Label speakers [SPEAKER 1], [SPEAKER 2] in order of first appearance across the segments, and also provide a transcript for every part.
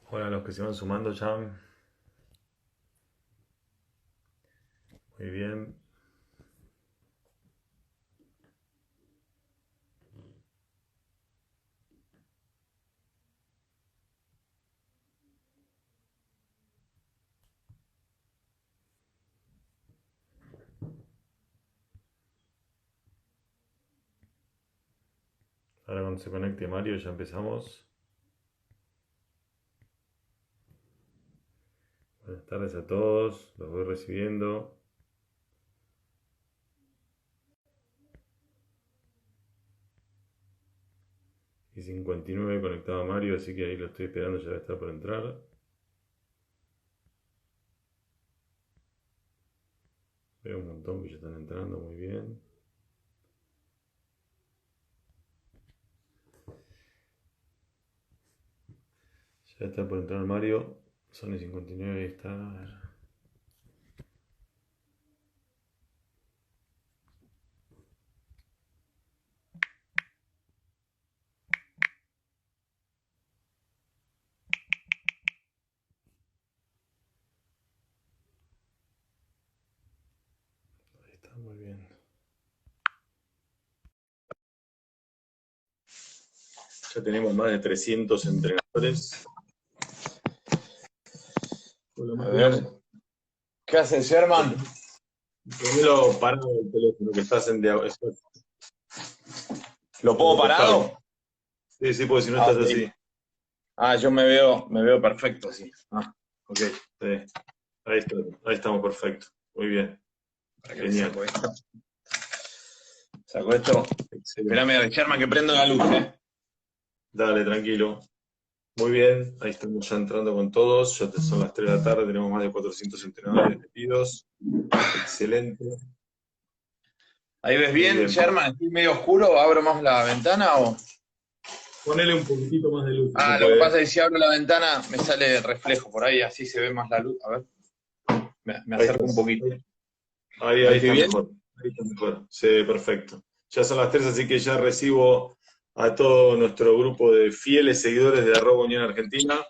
[SPEAKER 1] Hola a los que se van sumando ya. Muy bien. Ahora cuando se conecte Mario ya empezamos. Buenas tardes a todos. Los voy recibiendo. Y 59 conectado a Mario, así que ahí lo estoy esperando, ya debe estar por entrar. Veo un montón que ya están entrando, muy bien. Ya está por entrar Mario. Son y 59, ahí está. A ver. Ahí está, muy bien. Ya tenemos más de 300 entrenadores. Hola,
[SPEAKER 2] A
[SPEAKER 1] Mario.
[SPEAKER 2] ver, ¿qué haces, Sherman?
[SPEAKER 1] Primero parado el teléfono que estás en
[SPEAKER 2] ¿Lo pongo
[SPEAKER 1] costado.
[SPEAKER 2] parado?
[SPEAKER 1] Sí, sí, porque si no
[SPEAKER 2] Ah,
[SPEAKER 1] estás
[SPEAKER 2] ok.
[SPEAKER 1] así.
[SPEAKER 2] Yo me veo perfecto así.
[SPEAKER 1] Ok, sí. Ahí está, ahí estamos, perfecto. Muy bien,
[SPEAKER 2] ¿Para qué le
[SPEAKER 1] genial.
[SPEAKER 2] saco esto? Saco esto.
[SPEAKER 1] Excelente.
[SPEAKER 2] Espérame, Sherman, que prendo la luz,
[SPEAKER 1] Dale, tranquilo. Muy bien, ahí estamos ya entrando con todos. Ya son las 3 de la tarde, tenemos más de 400 entrenadores metidos. Excelente.
[SPEAKER 2] ¿Ahí ves
[SPEAKER 1] Muy
[SPEAKER 2] bien,
[SPEAKER 1] bien.
[SPEAKER 2] Sherman? ¿Estoy medio oscuro? ¿Abro más la ventana o...?
[SPEAKER 1] Ponele un poquitito más de luz si se
[SPEAKER 2] Lo que pasa
[SPEAKER 1] puede.
[SPEAKER 2] es que si abro la ventana me sale el reflejo por ahí, así se ve más la luz. A ver, me
[SPEAKER 1] Ahí
[SPEAKER 2] acerco un
[SPEAKER 1] estás.
[SPEAKER 2] poquito.
[SPEAKER 1] Ahí
[SPEAKER 2] ¿Ahí estoy
[SPEAKER 1] está
[SPEAKER 2] bien?
[SPEAKER 1] mejor. Ahí está mejor. Sí, perfecto. Ya son las 3, así que ya recibo a todo nuestro grupo de fieles seguidores de @Unión Argentina.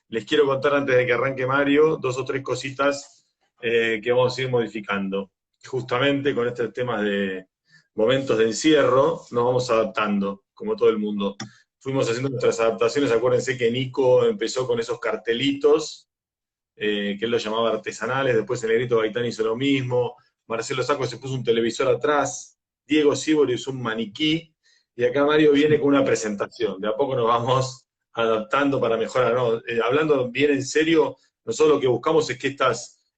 [SPEAKER 1] Les quiero contar antes de que arranque Mario dos o tres cositas que vamos a ir modificando. Justamente con este tema de momentos de encierro, nos vamos adaptando, como todo el mundo. Fuimos haciendo nuestras adaptaciones. Acuérdense que Nico empezó con esos cartelitos que él lo llamaba artesanales, después el Negrito Gaitán hizo lo mismo, Marcelo Sacco se puso un televisor atrás, Diego Sívori usó un maniquí, y acá Mario viene con una presentación. De a poco nos vamos adaptando para mejorar, ¿no? Hablando bien en serio, nosotros lo que buscamos es que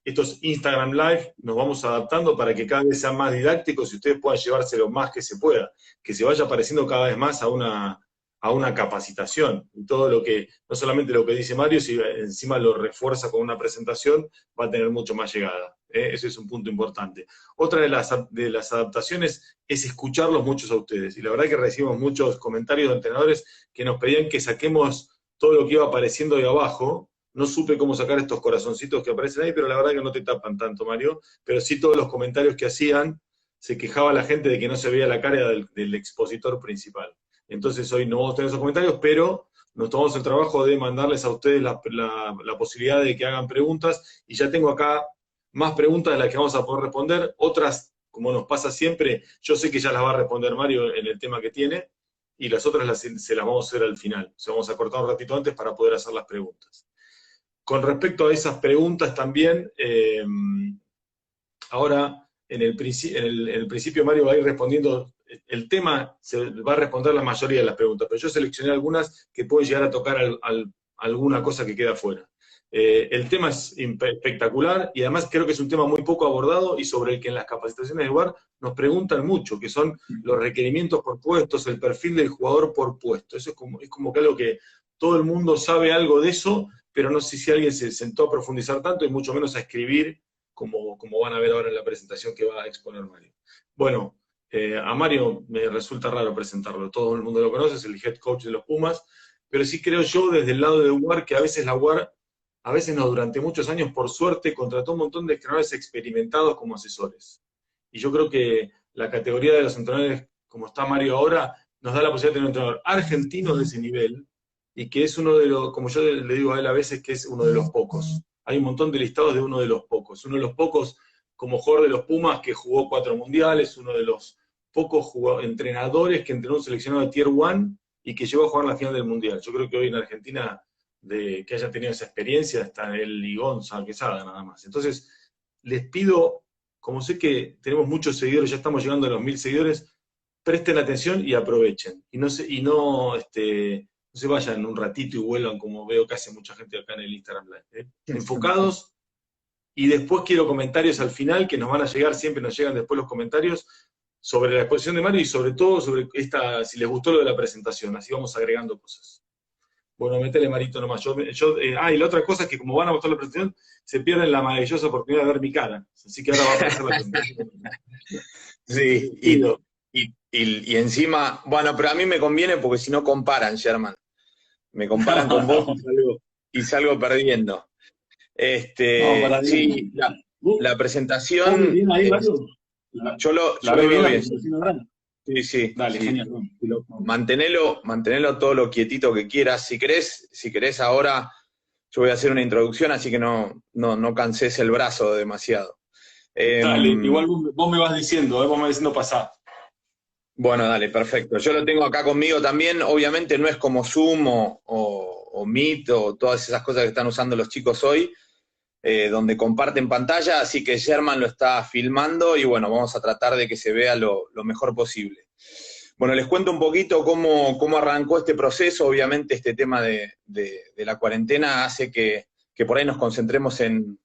[SPEAKER 1] estos Instagram Live nos vamos adaptando para que cada vez sean más didácticos y ustedes puedan llevarse lo más que se pueda, que se vaya pareciendo cada vez más a una capacitación. Y todo lo que, no solamente lo que dice Mario, si encima lo refuerza con una presentación, va a tener mucho más llegada. Ese es un punto importante. Otra de las adaptaciones es escucharlos muchos a ustedes. Y la verdad que recibimos muchos comentarios de entrenadores que nos pedían que saquemos todo lo que iba apareciendo de abajo. No supe cómo sacar estos corazoncitos que aparecen ahí, pero la verdad que no te tapan tanto, Mario. Pero sí todos los comentarios que hacían, se quejaba la gente de que no se veía la cara del expositor principal. Entonces hoy no vamos a tener esos comentarios, pero nos tomamos el trabajo de mandarles a ustedes la posibilidad de que hagan preguntas, y ya tengo acá más preguntas de las que vamos a poder responder. Otras, como nos pasa siempre, yo sé que ya las va a responder Mario en el tema que tiene, y las otras se las vamos a hacer al final. O sea, vamos a cortar un ratito antes para poder hacer las preguntas. Con respecto a esas preguntas también, ahora en el principio Mario va a ir respondiendo el tema, se va a responder la mayoría de las preguntas, pero yo seleccioné algunas que pueden llegar a tocar alguna cosa que queda fuera. El tema es espectacular y además creo que es un tema muy poco abordado y sobre el que en las capacitaciones de lugar nos preguntan mucho, que son los requerimientos por puestos, el perfil del jugador por puesto. Eso es como que algo que todo el mundo sabe algo de eso, pero no sé si alguien se sentó a profundizar tanto y mucho menos a escribir como van a ver ahora en la presentación que va a exponer Mario. Bueno, a Mario me resulta raro presentarlo, todo el mundo lo conoce, es el head coach de los Pumas, pero sí creo yo desde el lado de UAR que a veces la UAR, a veces no, durante muchos años, por suerte, contrató un montón de entrenadores experimentados como asesores. Y yo creo que la categoría de los entrenadores como está Mario ahora, nos da la posibilidad de tener un entrenador argentino de ese nivel, y que es uno de los, como yo le digo a él a veces, que es uno de los pocos. Hay un montón de listados de uno de los pocos. Uno de los pocos como jugador de los Pumas que jugó 4 mundiales, uno de los pocos entrenadores que entrenó un seleccionado de Tier 1 y que llegó a jugar la final del Mundial. Yo creo que hoy en Argentina, de que haya tenido esa experiencia, está él y Gonzalo Quesada nada más. Entonces, les pido, como sé que tenemos muchos seguidores, ya estamos llegando a los 1000 seguidores, presten atención y aprovechen. Y no se vayan un ratito y vuelvan como veo que hace mucha gente acá en el Instagram Live. Enfocados, y después quiero comentarios al final que nos van a llegar, siempre nos llegan después los comentarios sobre la exposición de Mario y sobre todo sobre si les gustó lo de la presentación, así vamos agregando cosas. Bueno, métele Marito nomás. Y la otra cosa es que como van a mostrar la presentación, se pierden la maravillosa oportunidad de ver mi cara. Así que ahora va a aparecer la presentación.
[SPEAKER 2] Sí, y encima, bueno, pero a mí me conviene porque si no comparan, Sherman. Me comparan con vos y salgo perdiendo. Sí, la presentación.
[SPEAKER 3] Bien ahí, Mario?
[SPEAKER 2] Yo lo veo bien. Sí.
[SPEAKER 3] Dale,
[SPEAKER 2] sí.
[SPEAKER 3] genial.
[SPEAKER 2] Mantenelo todo lo quietito que quieras. Si querés ahora, yo voy a hacer una introducción, así que no canses el brazo demasiado.
[SPEAKER 3] Dale, igual vos me vas diciendo, vos me vas diciendo pasar.
[SPEAKER 2] Bueno, dale, perfecto. Yo lo tengo acá conmigo también. Obviamente no es como Zoom o Meet o todas esas cosas que están usando los chicos hoy, donde comparten pantalla, así que Sherman lo está filmando y bueno, vamos a tratar de que se vea lo mejor posible. Bueno, les cuento un poquito cómo arrancó este proceso. Obviamente este tema de la cuarentena hace que por ahí nos concentremos en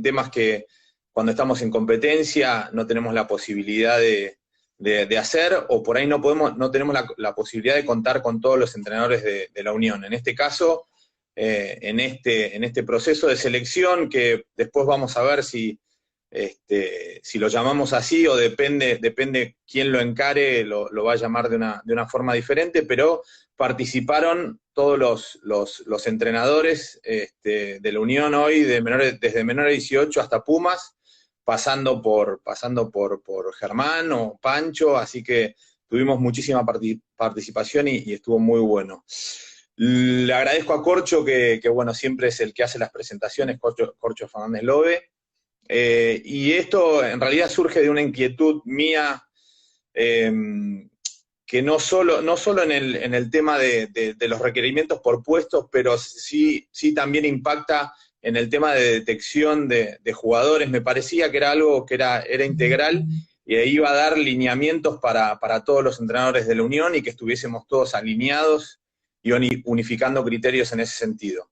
[SPEAKER 2] temas que cuando estamos en competencia no tenemos la posibilidad de hacer, o por ahí no tenemos la posibilidad de contar con todos los entrenadores de la Unión. En este caso, en este proceso de selección, que después vamos a ver si lo llamamos así o depende quién lo encare, lo va a llamar de una forma diferente, pero participaron todos los entrenadores de la Unión hoy, desde menores de 18 hasta Pumas, pasando por Germán o Pancho, así que tuvimos muchísima participación y estuvo muy bueno. Le agradezco a Corcho, que bueno, siempre es el que hace las presentaciones, Corcho Fernández Lobe, y esto en realidad surge de una inquietud mía, que no solo en el tema de los requerimientos por puestos, pero sí también impacta en el tema de detección de jugadores. Me parecía que era algo que era integral y iba a dar lineamientos para todos los entrenadores de la Unión y que estuviésemos todos alineados y unificando criterios en ese sentido.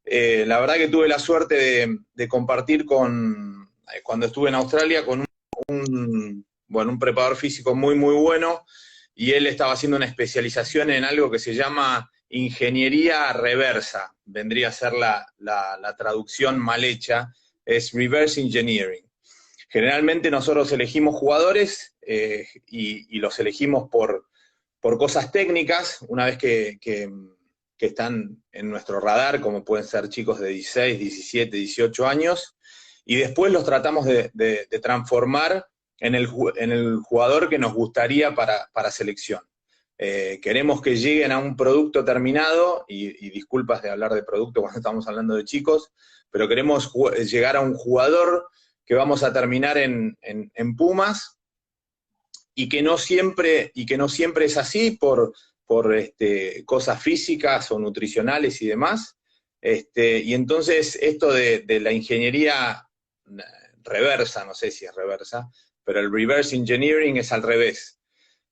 [SPEAKER 2] La verdad que tuve la suerte de compartir cuando estuve en Australia con un preparador físico muy, muy bueno, y él estaba haciendo una especialización en algo que se llama ingeniería reversa, vendría a ser la traducción mal hecha, es reverse engineering. Generalmente nosotros elegimos jugadores y los elegimos por cosas técnicas, una vez que están en nuestro radar, como pueden ser chicos de 16, 17, 18 años, y después los tratamos de transformar en el jugador que nos gustaría para selección. Queremos que lleguen a un producto terminado, y disculpas de hablar de producto cuando estamos hablando de chicos, pero queremos llegar a un jugador que vamos a terminar en Pumas, y que no siempre es así por cosas físicas o nutricionales y demás. Y entonces esto de la ingeniería reversa, no sé si es reversa, pero el reverse engineering es al revés.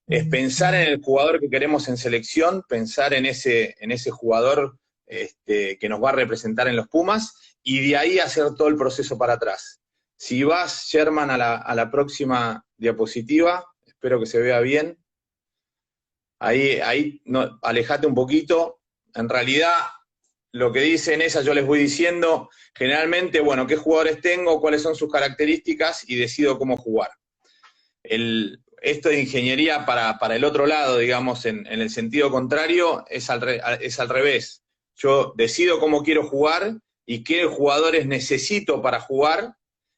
[SPEAKER 2] Es pensar en el jugador que queremos en selección, pensar en ese jugador que nos va a representar en los Pumas, y de ahí hacer todo el proceso para atrás. Si vas, Sherman, a la próxima diapositiva, espero que se vea bien. Ahí no, alejate un poquito. En realidad, lo que dice en esa yo les voy diciendo, generalmente, bueno, qué jugadores tengo, cuáles son sus características, y decido cómo jugar. Esto de ingeniería para el otro lado, digamos, en el sentido contrario, es al revés. Yo decido cómo quiero jugar y qué jugadores necesito para jugar,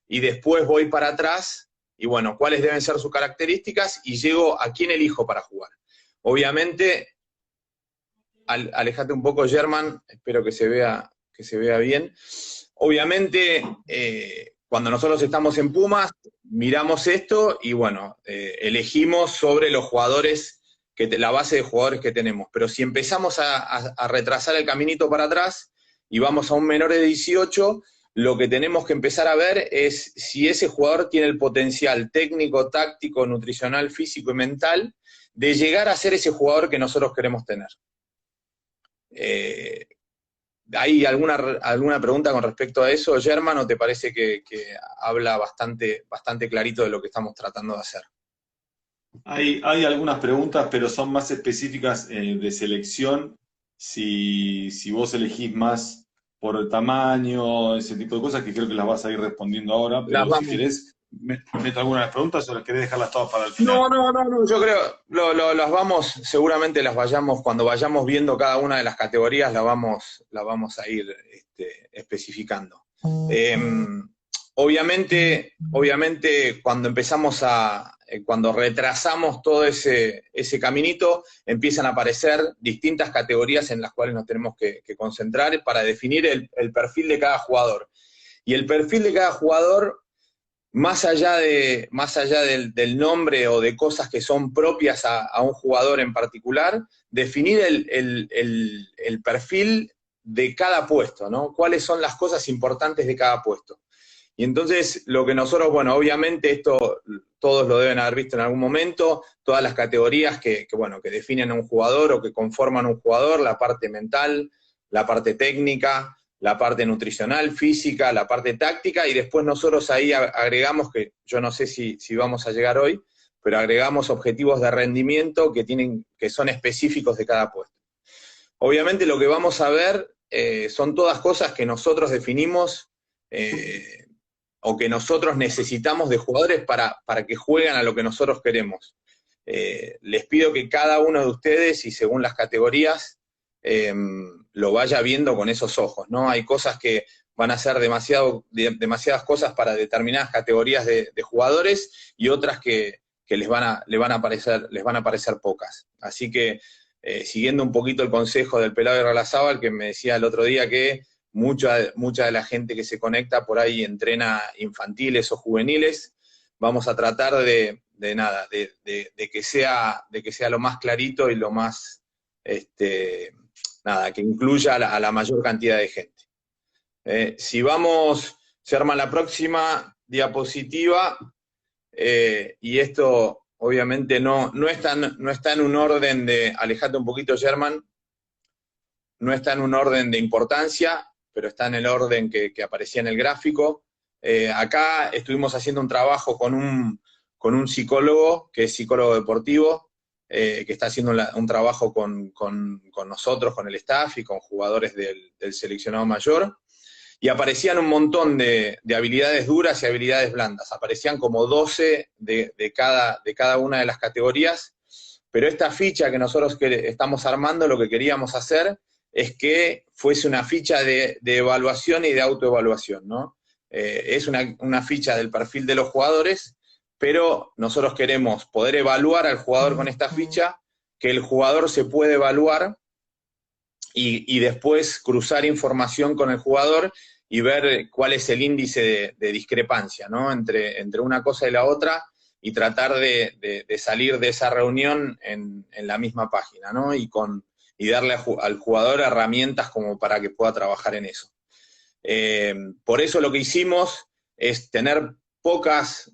[SPEAKER 2] y después voy para atrás y bueno, cuáles deben ser sus características, y llego a quién elijo para jugar. Obviamente, alejate un poco, Germán, espero que se vea bien. Obviamente, cuando nosotros estamos en Pumas, miramos esto y bueno, elegimos sobre los jugadores, la base de jugadores que tenemos. Pero si empezamos a retrasar el caminito para atrás y vamos a un menor de 18, lo que tenemos que empezar a ver es si ese jugador tiene el potencial técnico, táctico, nutricional, físico y mental de llegar a ser ese jugador que nosotros queremos tener. ¿Hay alguna pregunta con respecto a eso, Germán, o te parece que habla bastante clarito de lo que estamos tratando de hacer?
[SPEAKER 3] Hay algunas preguntas, pero son más específicas de selección. Si vos elegís más por el tamaño, ese tipo de cosas, que creo que las vas a ir respondiendo ahora, pero si querés, meto algunas de las preguntas o las querés dejarlas todas para el final.
[SPEAKER 2] No, yo creo, las vamos, seguramente cuando vayamos viendo cada una de las categorías, las vamos a ir especificando. Obviamente, cuando retrasamos todo ese caminito, empiezan a aparecer distintas categorías en las cuales nos tenemos que concentrar para definir el perfil de cada jugador. Y el perfil de cada jugador, más allá del nombre o de cosas que son propias a un jugador en particular, definir el perfil de cada puesto, ¿no? ¿Cuáles son las cosas importantes de cada puesto? Y entonces, lo que nosotros, bueno, obviamente esto todos lo deben haber visto en algún momento, todas las categorías que definen a un jugador o que conforman un jugador, la parte mental, la parte técnica, la parte nutricional, física, la parte táctica, y después nosotros ahí agregamos, que yo no sé si vamos a llegar hoy, pero agregamos objetivos de rendimiento que son específicos de cada puesto. Obviamente lo que vamos a ver son todas cosas que nosotros definimos o que nosotros necesitamos de jugadores para que jueguen a lo que nosotros queremos. Les pido que cada uno de ustedes, y según las categorías, lo vaya viendo con esos ojos, ¿no? Hay cosas que van a ser demasiadas cosas para determinadas categorías de jugadores, y otras que les van a parecer pocas. Así que, siguiendo un poquito el consejo del Pelado Irarrázaval, que me decía el otro día que mucha de la gente que se conecta por ahí entrena infantiles o juveniles, vamos a tratar de que sea lo más clarito y lo más, que incluya a la mayor cantidad de gente. Si vamos, se arma la próxima diapositiva, y esto obviamente no está en un orden de, alejate un poquito, Germán, no está en un orden de importancia, pero está en el orden que aparecía en el gráfico. Acá estuvimos haciendo un trabajo con un psicólogo, que es psicólogo deportivo, que está haciendo un trabajo con nosotros, con el staff y con jugadores del seleccionado mayor, y aparecían un montón de habilidades duras y habilidades blandas. Aparecían como 12 de cada una de las categorías, pero esta ficha que nosotros estamos armando, lo que queríamos hacer es que fuese una ficha de evaluación y de autoevaluación, ¿no? Es una ficha del perfil de los jugadores, pero nosotros queremos poder evaluar al jugador con esta ficha, que el jugador se puede evaluar y después cruzar información con el jugador y ver cuál es el índice de discrepancia, ¿no? entre una cosa y la otra, y tratar de salir de esa reunión en la misma página, ¿no? Y darle al jugador herramientas como para que pueda trabajar en eso. Por eso lo que hicimos es tener pocas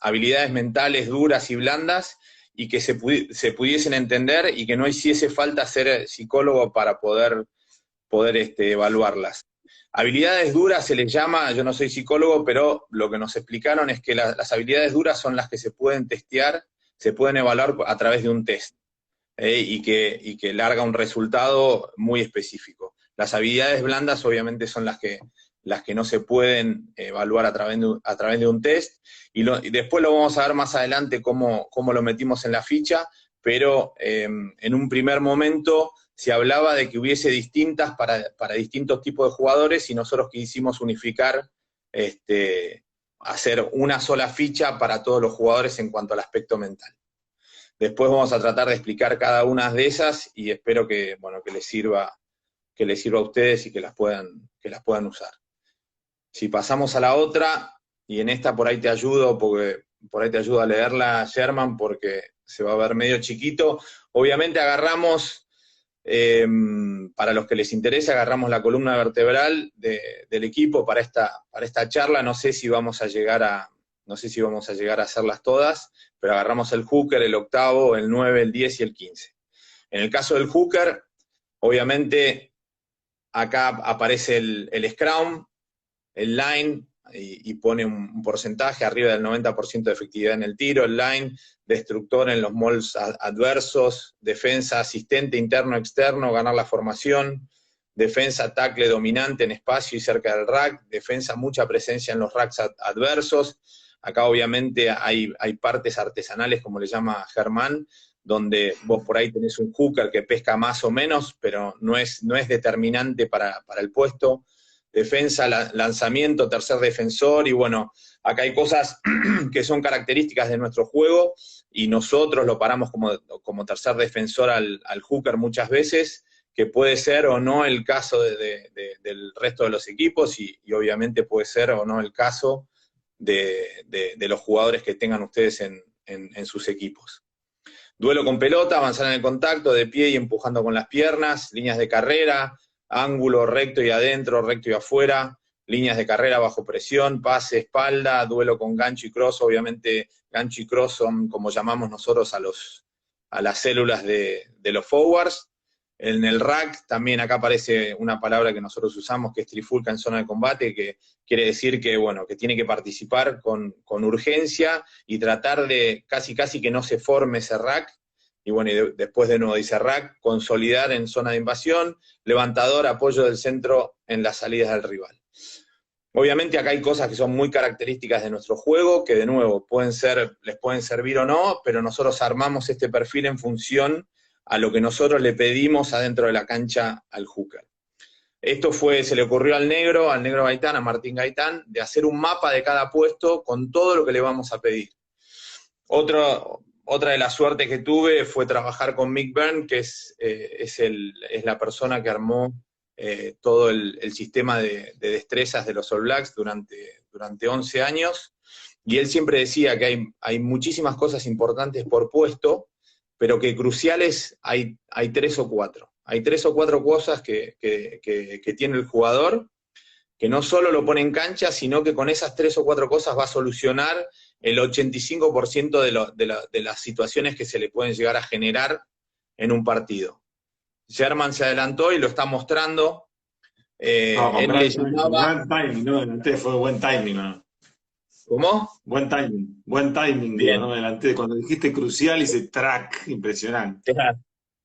[SPEAKER 2] habilidades mentales duras y blandas, y que se pudiesen entender, y que no hiciese falta ser psicólogo para poder evaluarlas. Habilidades duras se les llama, yo no soy psicólogo, pero lo que nos explicaron es que las habilidades duras son las que se pueden testear, se pueden evaluar a través de un test, y que larga un resultado muy específico. Las habilidades blandas obviamente son las que no se pueden evaluar a través de un test, y después lo vamos a ver más adelante cómo lo metimos en la ficha, pero en un primer momento se hablaba de que hubiese distintas para distintos tipos de jugadores, y nosotros quisimos unificar hacer una sola ficha para todos los jugadores en cuanto al aspecto mental. Después vamos a tratar de explicar cada una de esas y espero que, bueno, que les sirva a ustedes y que las puedan usar. Si pasamos a la otra, y en esta por ahí te ayudo a leerla, Sherman, porque se va a ver medio chiquito. Obviamente agarramos, para los que les interese, agarramos la columna vertebral del equipo para esta charla. No sé si vamos a llegar a hacerlas todas, pero agarramos el hooker, el octavo, el 9, el 10 y el 15. En el caso del hooker, obviamente acá aparece el scrum, el line, y pone un porcentaje arriba del 90% de efectividad en el tiro, el line, destructor en los molds adversos, defensa, asistente interno-externo, ganar la formación, defensa, tackle dominante en espacio y cerca del rack, defensa, mucha presencia en los racks adversos. Acá obviamente hay partes artesanales, como le llama Germán, donde vos por ahí tenés un hooker que pesca más o menos, pero no es determinante para el puesto. Defensa, lanzamiento, tercer defensor, y bueno, acá hay cosas que son características de nuestro juego, y nosotros lo paramos como tercer defensor al hooker muchas veces, que puede ser o no el caso del resto de los equipos, y obviamente puede ser o no el caso de los jugadores que tengan ustedes en sus equipos. Duelo con pelota, avanzar en el contacto, de pie y empujando con las piernas, líneas de carrera, ángulo, recto y adentro, recto y afuera, líneas de carrera bajo presión, pase, espalda, duelo con gancho y cross. Obviamente gancho y cross son como llamamos nosotros a las células de los forwards. En el rack también acá aparece una palabra que nosotros usamos, que es trifulca en zona de combate, que quiere decir que, bueno, que tiene que participar con urgencia y tratar de casi que no se forme ese rack. Y bueno, y después de nuevo dice rack, consolidar en zona de invasión, levantador, apoyo del centro en las salidas del rival. Obviamente acá hay cosas que son muy características de nuestro juego, que de nuevo les pueden servir o no, pero nosotros armamos este perfil en función a lo que nosotros le pedimos adentro de la cancha al hooker. Esto se le ocurrió al negro Gaitán, a Martín Gaitán, de hacer un mapa de cada puesto con todo lo que le vamos a pedir. Otra de las suertes que tuve fue trabajar con Mick Byrne, que es la persona que armó todo el sistema de destrezas de los All Blacks durante 11 años, y él siempre decía que hay muchísimas cosas importantes por puesto, pero que cruciales hay 3 o 4. Hay 3 o 4 cosas que tiene el jugador, que no solo lo pone en cancha, sino que con esas 3 o 4 cosas va a solucionar el 85% de las situaciones que se le pueden llegar a generar en un partido. Sherman se adelantó y lo está mostrando.
[SPEAKER 3] Gran timing, ¿no? Delante fue buen timing, ¿no?
[SPEAKER 2] ¿Cómo?
[SPEAKER 3] Buen timing, digo, ¿no? Delante, cuando dijiste crucial, hice track, impresionante.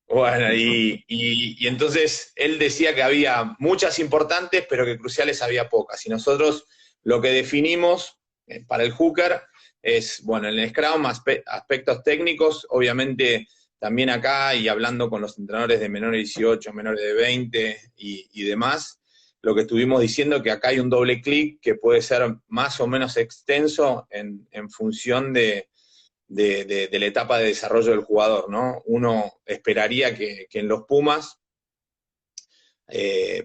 [SPEAKER 2] Bueno, y entonces él decía que había muchas importantes, pero que cruciales había pocas. Y nosotros lo que definimos para el hooker es, bueno, en el Scrum, aspectos técnicos, obviamente también acá, y hablando con los entrenadores de menores de 18, menores de 20 y demás, lo que estuvimos diciendo que acá hay un doble clic que puede ser más o menos extenso en función de la etapa de desarrollo del jugador, ¿no? Uno esperaría que en los Pumas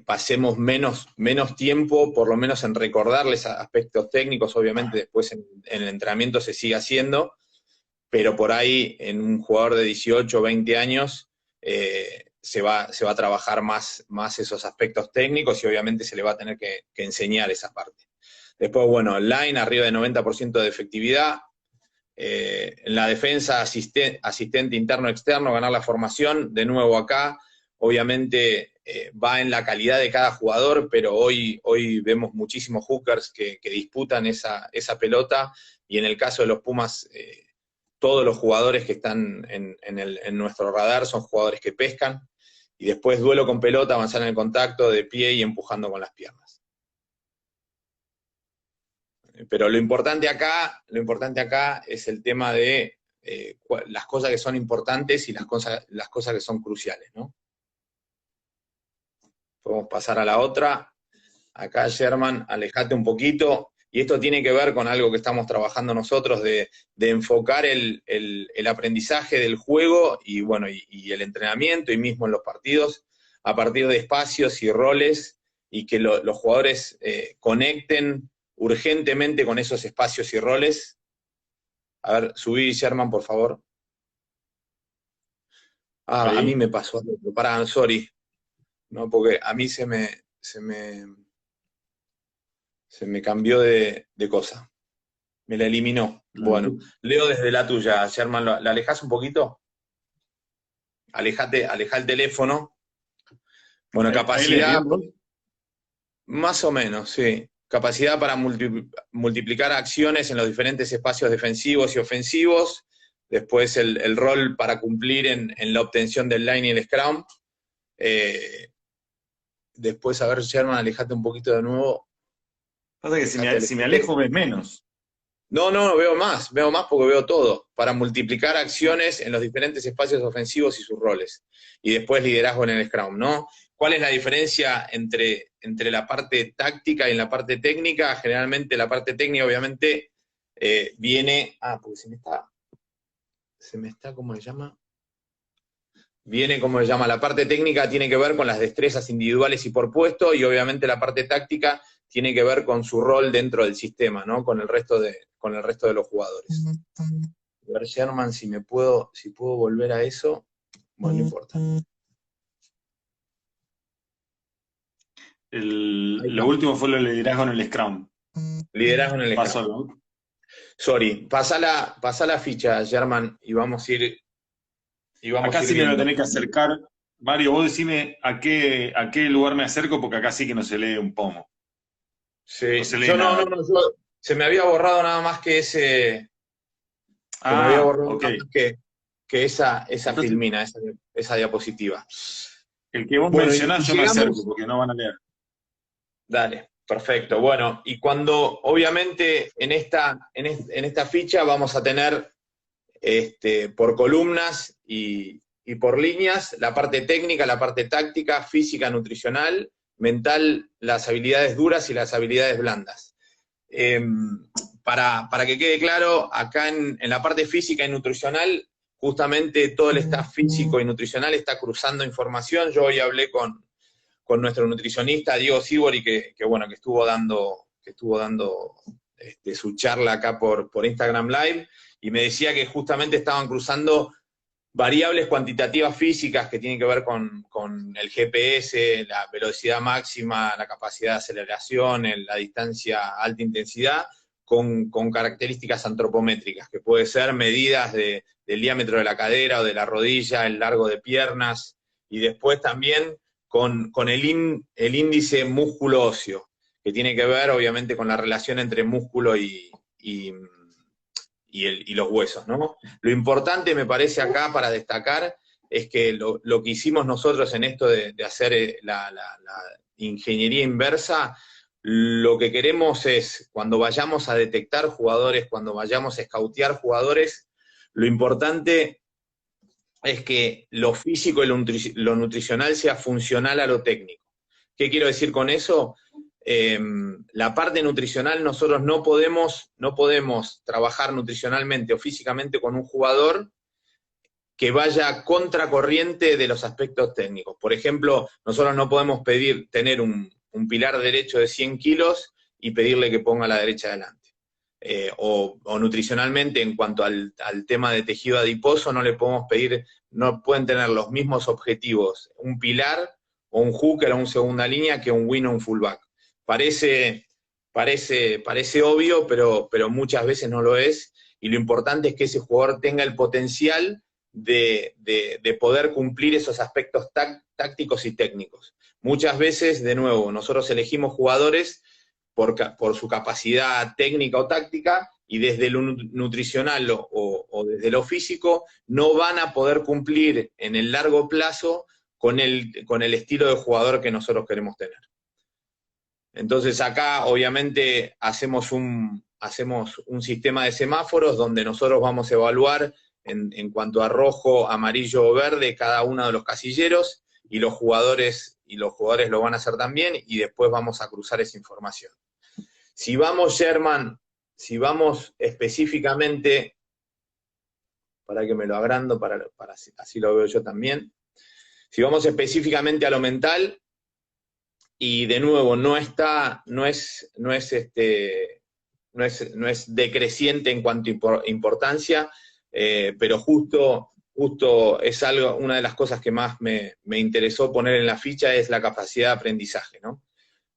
[SPEAKER 2] pasemos menos tiempo, por lo menos en recordarles aspectos técnicos. Obviamente después en el entrenamiento se sigue haciendo, pero por ahí en un jugador de 18 o 20 años se va a trabajar más esos aspectos técnicos, y obviamente se le va a tener que enseñar esa parte. Después, bueno, el line arriba de 90% de efectividad. En la defensa, asistente interno-externo, ganar la formación. De nuevo acá, obviamente va en la calidad de cada jugador, pero hoy vemos muchísimos hookers que disputan esa pelota, y en el caso de los Pumas, todos los jugadores que están en nuestro radar son jugadores que pescan. Y después duelo con pelota, avanzar en el contacto, de pie y empujando con las piernas. Pero lo importante acá es el tema de las cosas que son importantes y las cosas que son cruciales, ¿no? Podemos pasar a la otra. Acá, Sherman, alejate un poquito. y esto tiene que ver con algo que estamos trabajando nosotros de enfocar el aprendizaje del juego y, bueno, y el entrenamiento y mismo en los partidos a partir de espacios y roles y que los jugadores conecten urgentemente con esos espacios y roles. A ver, subí, Sherman, por favor. Ah, a mí me pasó algo. Pará, sorry. No, porque a mí se me cambió de cosa. Me la eliminó. Bueno, leo desde la tuya, Sherman. ¿La alejás un poquito? Alejá el teléfono. Bueno, capacidad. Más o menos, sí. Capacidad para multiplicar acciones en los diferentes espacios defensivos y ofensivos. Después el rol para cumplir en la obtención del line y el scrum. Después, a ver, Sherman, alejate un poquito de nuevo.
[SPEAKER 3] Pasa que si me alejo ves menos.
[SPEAKER 2] No, veo más porque veo todo. Para multiplicar acciones en los diferentes espacios ofensivos y sus roles. Y después liderazgo en el scrum, ¿no? ¿Cuál es la diferencia entre la parte táctica y la parte técnica? Generalmente la parte técnica, obviamente, viene... porque se me está, ¿cómo se llama? Viene, ¿cómo se llama? La parte técnica tiene que ver con las destrezas individuales y por puesto, y obviamente la parte táctica tiene que ver con su rol dentro del sistema, ¿no? Con el resto de los jugadores. A ver, Sherman, si puedo volver a eso. Bueno, no importa.
[SPEAKER 3] Lo último fue el liderazgo en el Scrum.
[SPEAKER 2] Liderazgo en el Scrum. Sorry, pasá la ficha, Sherman, y vamos a ir...
[SPEAKER 3] Acá sí me lo tenés que acercar. Mario, vos decime a qué lugar me acerco, porque acá sí que no se lee un pomo.
[SPEAKER 2] Sí, se me había borrado nada más que ese... me había borrado
[SPEAKER 3] okay.
[SPEAKER 2] que esa filmina, esa diapositiva.
[SPEAKER 3] El que vos mencionás yo me acerco, porque no van a leer.
[SPEAKER 2] Dale, perfecto. Bueno, y cuando, obviamente, en esta ficha vamos a tener por columnas y por líneas, la parte técnica, la parte táctica, física, nutricional, mental, las habilidades duras y las habilidades blandas. Para que quede claro, acá en la parte física y nutricional, justamente todo el staff físico y nutricional está cruzando información. Yo hoy hablé con nuestro nutricionista, Diego Sibori, que estuvo dando su charla acá por Instagram Live, y me decía que justamente estaban cruzando variables cuantitativas físicas que tienen que ver con el GPS, la velocidad máxima, la capacidad de aceleración, la distancia alta intensidad, con características antropométricas, que puede ser medidas del diámetro de la cadera o de la rodilla, el largo de piernas, y después también con el índice músculo óseo, que tiene que ver obviamente con la relación entre músculo y los huesos, ¿no? Lo importante me parece acá para destacar es que lo que hicimos nosotros en esto de hacer la ingeniería inversa, lo que queremos es, cuando vayamos a detectar jugadores, cuando vayamos a escautear jugadores, lo importante es que lo físico y lo nutricional sea funcional a lo técnico. ¿Qué quiero decir con eso? La parte nutricional, nosotros no podemos trabajar nutricionalmente o físicamente con un jugador que vaya contracorriente de los aspectos técnicos. Por ejemplo, nosotros no podemos tener un pilar derecho de 100 kilos y pedirle que ponga la derecha adelante. O nutricionalmente, en cuanto al tema de tejido adiposo, no le podemos pedir, no pueden tener los mismos objetivos un pilar o un hooker o un segunda línea que un wing o un fullback. Parece obvio, pero muchas veces no lo es, y lo importante es que ese jugador tenga el potencial de poder cumplir esos aspectos tácticos y técnicos. Muchas veces, de nuevo, nosotros elegimos jugadores por su capacidad técnica o táctica, y desde lo nutricional o desde lo físico no van a poder cumplir en el largo plazo con el estilo de jugador que nosotros queremos tener. Entonces acá obviamente hacemos un sistema de semáforos donde nosotros vamos a evaluar en cuanto a rojo, amarillo o verde cada uno de los casilleros, y los jugadores lo van a hacer también, y después vamos a cruzar esa información. Si vamos, Sherman, si vamos específicamente, para que me lo agrando, para así lo veo yo también, si vamos específicamente a lo mental, y de nuevo, no es decreciente en cuanto a importancia, pero justo es una de las cosas que más me interesó poner en la ficha, es la capacidad de aprendizaje, ¿no?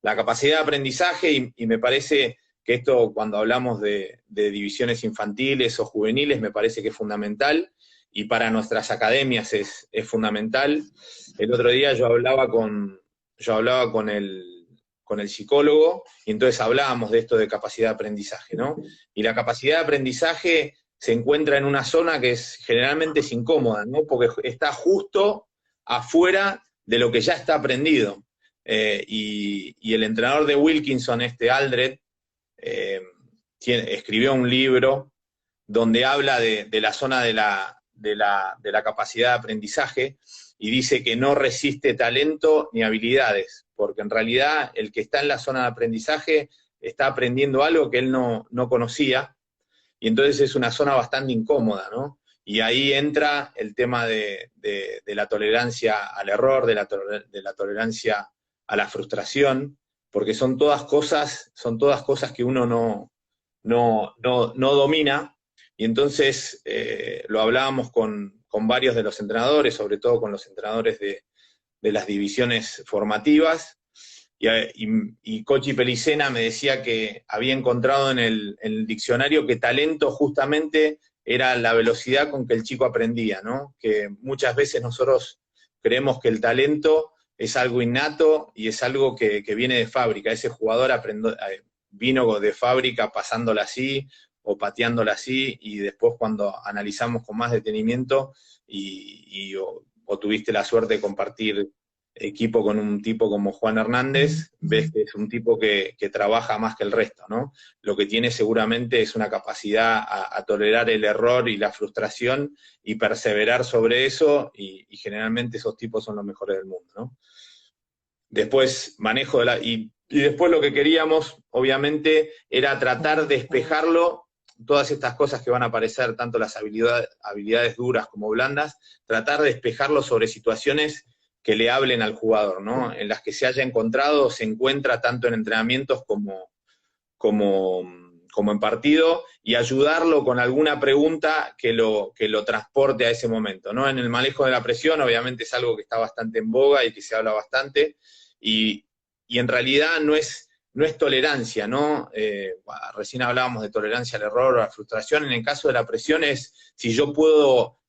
[SPEAKER 2] La capacidad de aprendizaje, y me parece que esto, cuando hablamos de divisiones infantiles o juveniles, me parece que es fundamental, y para nuestras academias es fundamental. El otro día yo hablaba con el psicólogo, y entonces hablábamos de esto de capacidad de aprendizaje, ¿no? Y la capacidad de aprendizaje se encuentra en una zona que generalmente es incómoda, ¿no? Porque está justo afuera de lo que ya está aprendido. Y el entrenador de Wilkinson, Aldred, escribió un libro donde habla de la zona de la capacidad de aprendizaje, y dice que no resiste talento ni habilidades, porque en realidad el que está en la zona de aprendizaje está aprendiendo algo que él no conocía, y entonces es una zona bastante incómoda, ¿no? Y ahí entra el tema de la tolerancia al error, de la tolerancia a la frustración, porque son todas cosas que uno no domina, y entonces lo hablábamos con varios de los entrenadores, sobre todo con los entrenadores de las divisiones formativas, y Cochi Pelicena me decía que había encontrado en el diccionario que talento justamente era la velocidad con que el chico aprendía, ¿no? Que muchas veces nosotros creemos que el talento es algo innato y es algo que viene de fábrica. Ese jugador vino de fábrica pasándola así o pateándola así, y después cuando analizamos con más detenimiento o tuviste la suerte de compartir equipo con un tipo como Juan Hernández, ves que es un tipo que trabaja más que el resto, ¿no? Lo que tiene seguramente es una capacidad a tolerar el error y la frustración y perseverar sobre eso, y generalmente esos tipos son los mejores del mundo, ¿no? Después, manejo y después lo que queríamos, obviamente, era tratar de despejarlo, todas estas cosas que van a aparecer, tanto las habilidades duras como blandas, tratar de despejarlo sobre situaciones que le hablen al jugador, ¿no? En las que se haya encontrado, se encuentra tanto en entrenamientos como en partido, y ayudarlo con alguna pregunta que lo transporte a ese momento, ¿no? En el manejo de la presión, obviamente es algo que está bastante en boga y que se habla bastante, y en realidad no es tolerancia, ¿no? Recién hablábamos de tolerancia al error o a la frustración. En el caso de la presión es si yo puedo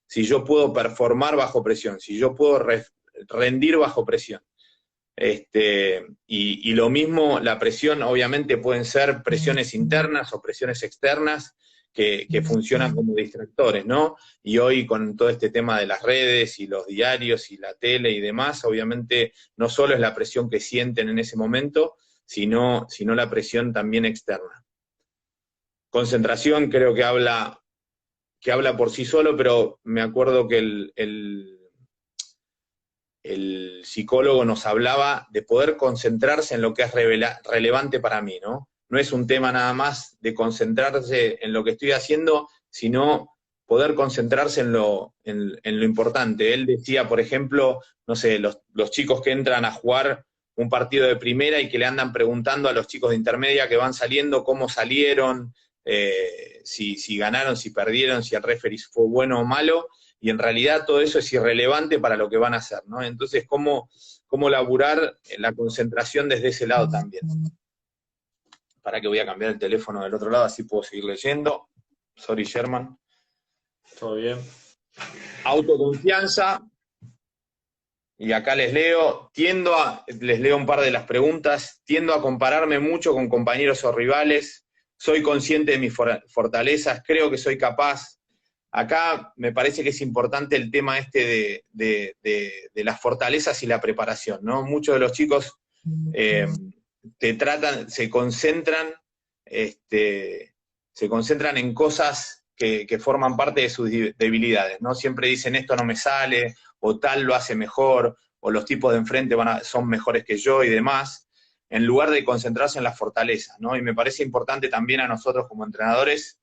[SPEAKER 2] performar bajo presión, si yo puedo rendir bajo presión. Y lo mismo, la presión, obviamente pueden ser presiones internas o presiones externas que funcionan como distractores, ¿no? Y hoy con todo este tema de las redes y los diarios y la tele y demás, obviamente no solo es la presión que sienten en ese momento, sino la presión también externa. Concentración creo que habla por sí solo, pero me acuerdo que el psicólogo nos hablaba de poder concentrarse en lo que es relevante para mí, ¿no? No es un tema nada más de concentrarse en lo que estoy haciendo, sino poder concentrarse en lo importante. Él decía, por ejemplo, no sé, los chicos que entran a jugar un partido de primera y que le andan preguntando a los chicos de intermedia que van saliendo cómo salieron, si ganaron, si perdieron, si el referee fue bueno o malo, y en realidad todo eso es irrelevante para lo que van a hacer, ¿no? Entonces, ¿cómo laburar la concentración desde ese lado también? Para que voy a cambiar el teléfono del otro lado, así puedo seguir leyendo. Sorry, Sherman.
[SPEAKER 3] Todo bien.
[SPEAKER 2] Autoconfianza. Y acá les leo un par de las preguntas. Tiendo a compararme mucho con compañeros o rivales. Soy consciente de mis fortalezas. Creo que soy capaz. Acá me parece que es importante el tema de las fortalezas y la preparación, ¿no? Muchos de los chicos se concentran en cosas que forman parte de sus debilidades, ¿no? Siempre dicen esto no me sale, o tal lo hace mejor, o los tipos de enfrente son mejores que yo y demás. en lugar de concentrarse en las fortalezas, ¿no? Y me parece importante también a nosotros como entrenadores,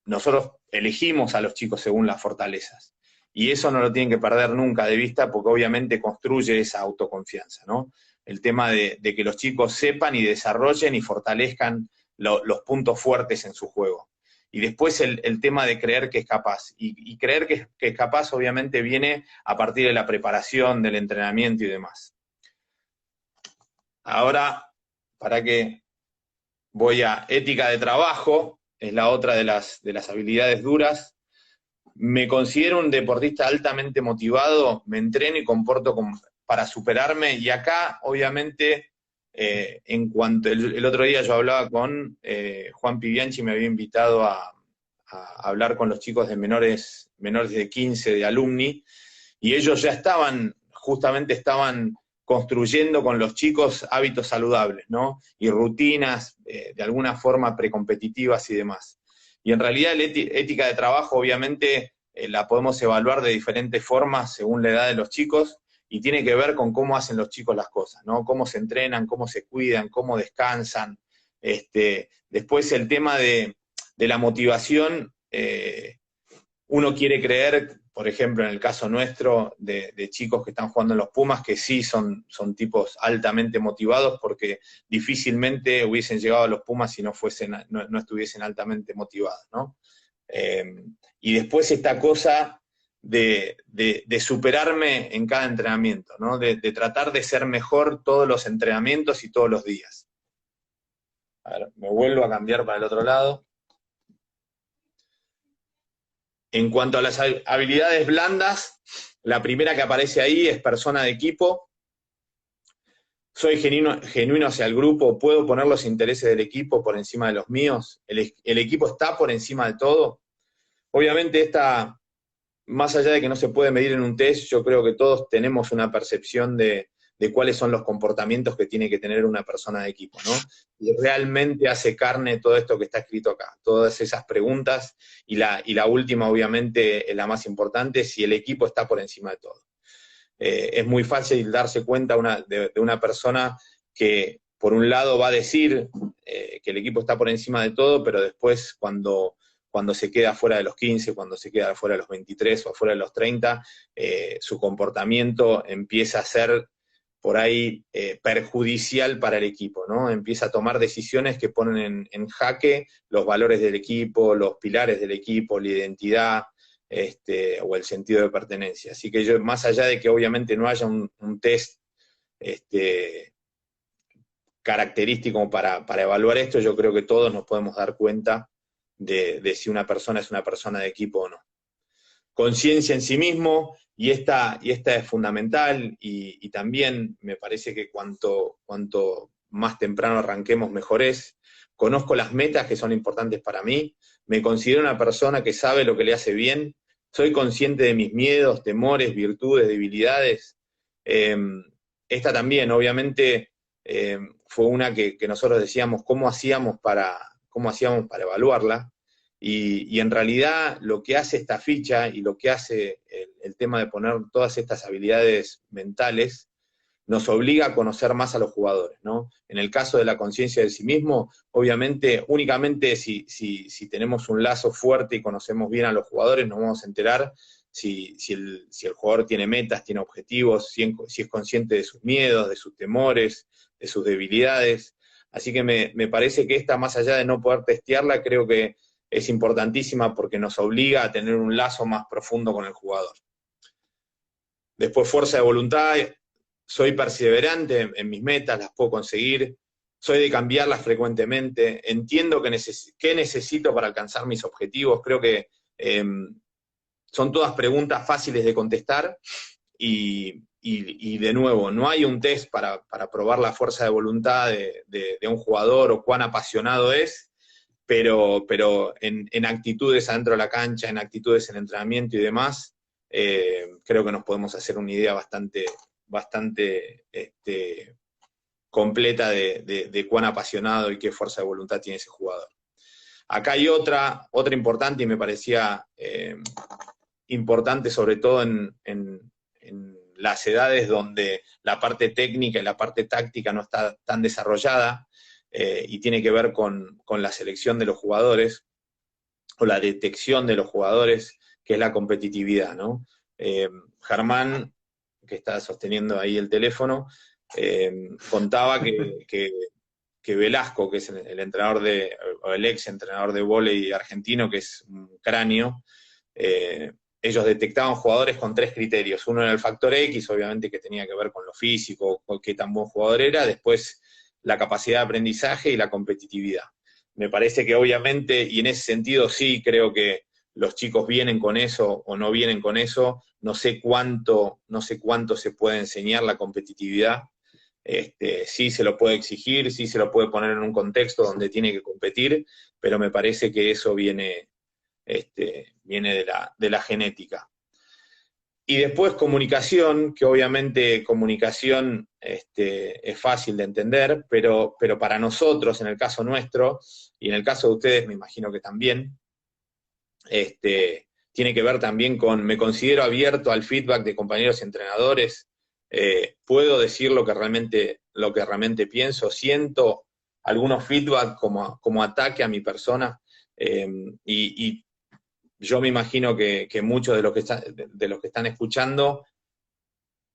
[SPEAKER 2] nosotros elegimos a los chicos según las fortalezas. Y eso no lo tienen que perder nunca de vista porque obviamente construye esa autoconfianza, ¿no? El tema de que los chicos sepan y desarrollen y fortalezcan los puntos fuertes en su juego. Y después el tema de creer que es capaz. Y creer que es capaz obviamente viene a partir de la preparación, del entrenamiento y demás. Ahora, para que voy a ética de trabajo, es la otra de las habilidades duras. Me considero un deportista altamente motivado, me entreno y comporto para superarme, y acá, obviamente, en cuanto el otro día yo hablaba con Juan Pibianchi, me había invitado a hablar con los chicos de menores de 15, de alumni, y ellos ya justamente estaban construyendo con los chicos hábitos saludables, ¿no? Y rutinas de alguna forma precompetitivas y demás. Y en realidad la ética de trabajo obviamente la podemos evaluar de diferentes formas según la edad de los chicos, y tiene que ver con cómo hacen los chicos las cosas, ¿no? Cómo se entrenan, cómo se cuidan, cómo descansan. Después el tema de la motivación, uno quiere creer, por ejemplo, en el caso nuestro, de chicos que están jugando en los Pumas, que sí son tipos altamente motivados, porque difícilmente hubiesen llegado a los Pumas si no estuviesen altamente motivados, ¿no? Y después esta cosa de superarme en cada entrenamiento, ¿no? De tratar de ser mejor todos los entrenamientos y todos los días. A ver, me vuelvo a cambiar para el otro lado. En cuanto a las habilidades blandas, la primera que aparece ahí es persona de equipo. Soy genuino hacia el grupo, puedo poner los intereses del equipo por encima de los míos. El equipo está por encima de todo. Obviamente esta, más allá de que no se puede medir en un test, yo creo que todos tenemos una percepción de cuáles son los comportamientos que tiene que tener una persona de equipo, ¿no? Y realmente hace carne todo esto que está escrito acá, todas esas preguntas, y la última, obviamente, la más importante, si el equipo está por encima de todo. Es muy fácil darse cuenta de una persona que, por un lado, va a decir que el equipo está por encima de todo, pero después, cuando se queda fuera de los 15, cuando se queda fuera de los 23 o fuera de los 30, su comportamiento empieza a ser por ahí perjudicial para el equipo, ¿no? Empieza a tomar decisiones que ponen en jaque los valores del equipo, los pilares del equipo, la identidad, o el sentido de pertenencia. Así que yo, más allá de que obviamente no haya un test característico para evaluar esto, yo creo que todos nos podemos dar cuenta de si una persona es una persona de equipo o no. Conciencia en sí mismo, y esta es fundamental, y también me parece que cuanto más temprano arranquemos, mejor es. Conozco las metas que son importantes para mí, me considero una persona que sabe lo que le hace bien, soy consciente de mis miedos, temores, virtudes, debilidades. Esta también, obviamente, fue una que nosotros decíamos cómo hacíamos para evaluarla. Y en realidad lo que hace esta ficha y lo que hace el tema de poner todas estas habilidades mentales nos obliga a conocer más a los jugadores, ¿no? En el caso de la conciencia de sí mismo, obviamente, únicamente si tenemos un lazo fuerte y conocemos bien a los jugadores, nos vamos a enterar si el jugador tiene metas, tiene objetivos, si es consciente de sus miedos, de sus temores, de sus debilidades. Así que me parece que esta, más allá de no poder testearla, creo que es importantísima porque nos obliga a tener un lazo más profundo con el jugador. Después, fuerza de voluntad. Soy perseverante en mis metas, las puedo conseguir. Soy de cambiarlas frecuentemente. Entiendo qué necesito para alcanzar mis objetivos. Creo que son todas preguntas fáciles de contestar. Y de nuevo, no hay un test para probar la fuerza de voluntad de un jugador o cuán apasionado es. Pero en actitudes adentro de la cancha, en actitudes en entrenamiento y demás, creo que nos podemos hacer una idea bastante completa de cuán apasionado y qué fuerza de voluntad tiene ese jugador. Acá hay otra importante, y me parecía importante, sobre todo en las edades donde la parte técnica y la parte táctica no está tan desarrollada, y tiene que ver con la selección de los jugadores, o la detección de los jugadores, que es la competitividad, ¿no? Germán, que está sosteniendo ahí el teléfono, contaba que Velasco, que es el entrenador o el ex entrenador de vóley argentino, que es un cráneo, ellos detectaban jugadores con 3 criterios. Uno era el factor X, obviamente que tenía que ver con lo físico, con qué tan buen jugador era, después la capacidad de aprendizaje y la competitividad. Me parece que obviamente, y en ese sentido sí creo que los chicos vienen con eso o no vienen con eso, no sé cuánto se puede enseñar la competitividad. Sí se lo puede exigir, sí se lo puede poner en un contexto donde tiene que competir, pero me parece que eso viene de la genética. Y después comunicación, que obviamente comunicación es fácil de entender, pero para nosotros, en el caso nuestro, y en el caso de ustedes me imagino que también, tiene que ver también con, me considero abierto al feedback de compañeros y entrenadores, puedo decir lo que realmente pienso, siento algunos feedback como ataque a mi persona, y yo me imagino que muchos de los que están escuchando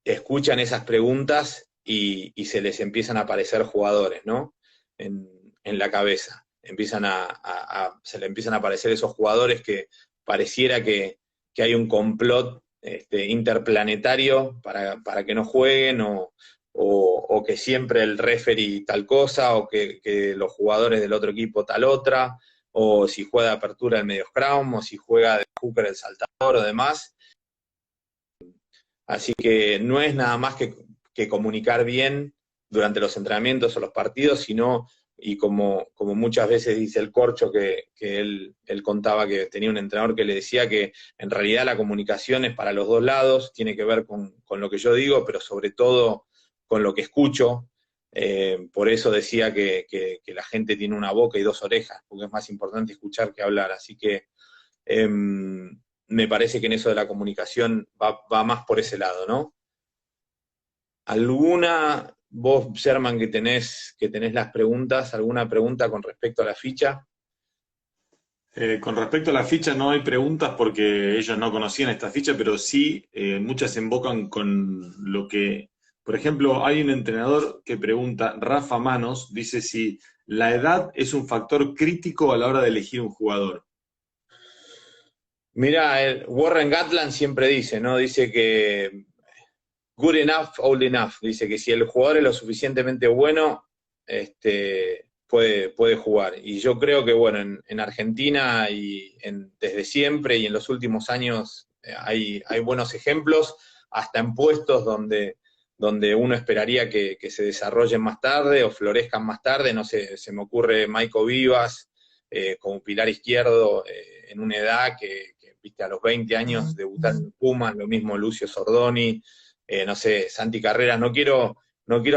[SPEAKER 2] escuchan esas preguntas y se les empiezan a aparecer jugadores, ¿no? En la cabeza. Se le empiezan a aparecer esos jugadores que pareciera que hay un complot interplanetario para que no jueguen, o que siempre el referee tal cosa, o que los jugadores del otro equipo tal otra, o si juega de apertura el medio scrum, o si juega de hooker el saltador o demás. Así que no es nada más que comunicar bien durante los entrenamientos o los partidos, sino, y como muchas veces dice el Corcho, que él contaba que tenía un entrenador que le decía que en realidad la comunicación es para los dos lados, tiene que ver con lo que yo digo, pero sobre todo con lo que escucho. Por eso decía que la gente tiene una boca y 2 orejas, porque es más importante escuchar que hablar. Así que me parece que en eso de la comunicación va más por ese lado, ¿no? ¿Alguna, vos, Sherman, que tenés las preguntas, alguna pregunta con respecto a la ficha?
[SPEAKER 3] Con respecto a la ficha no hay preguntas porque ellos no conocían esta ficha, pero sí muchas se invocan con lo que, por ejemplo, hay un entrenador que pregunta, Rafa Manos, dice si la edad es un factor crítico a la hora de elegir un jugador.
[SPEAKER 2] Mirá, Warren Gatland siempre dice, ¿no? Dice que good enough, old enough. Dice que si el jugador es lo suficientemente bueno, puede jugar. Y yo creo que, bueno, en Argentina y desde siempre y en los últimos años hay buenos ejemplos, hasta en puestos donde uno esperaría que se desarrollen más tarde o florezcan más tarde. No sé, se me ocurre Maico Vivas como pilar izquierdo en una edad que, viste, a los 20 años debutar en Pumas, lo mismo Lucio Sordoni, no sé, Santi Carreras, no quiero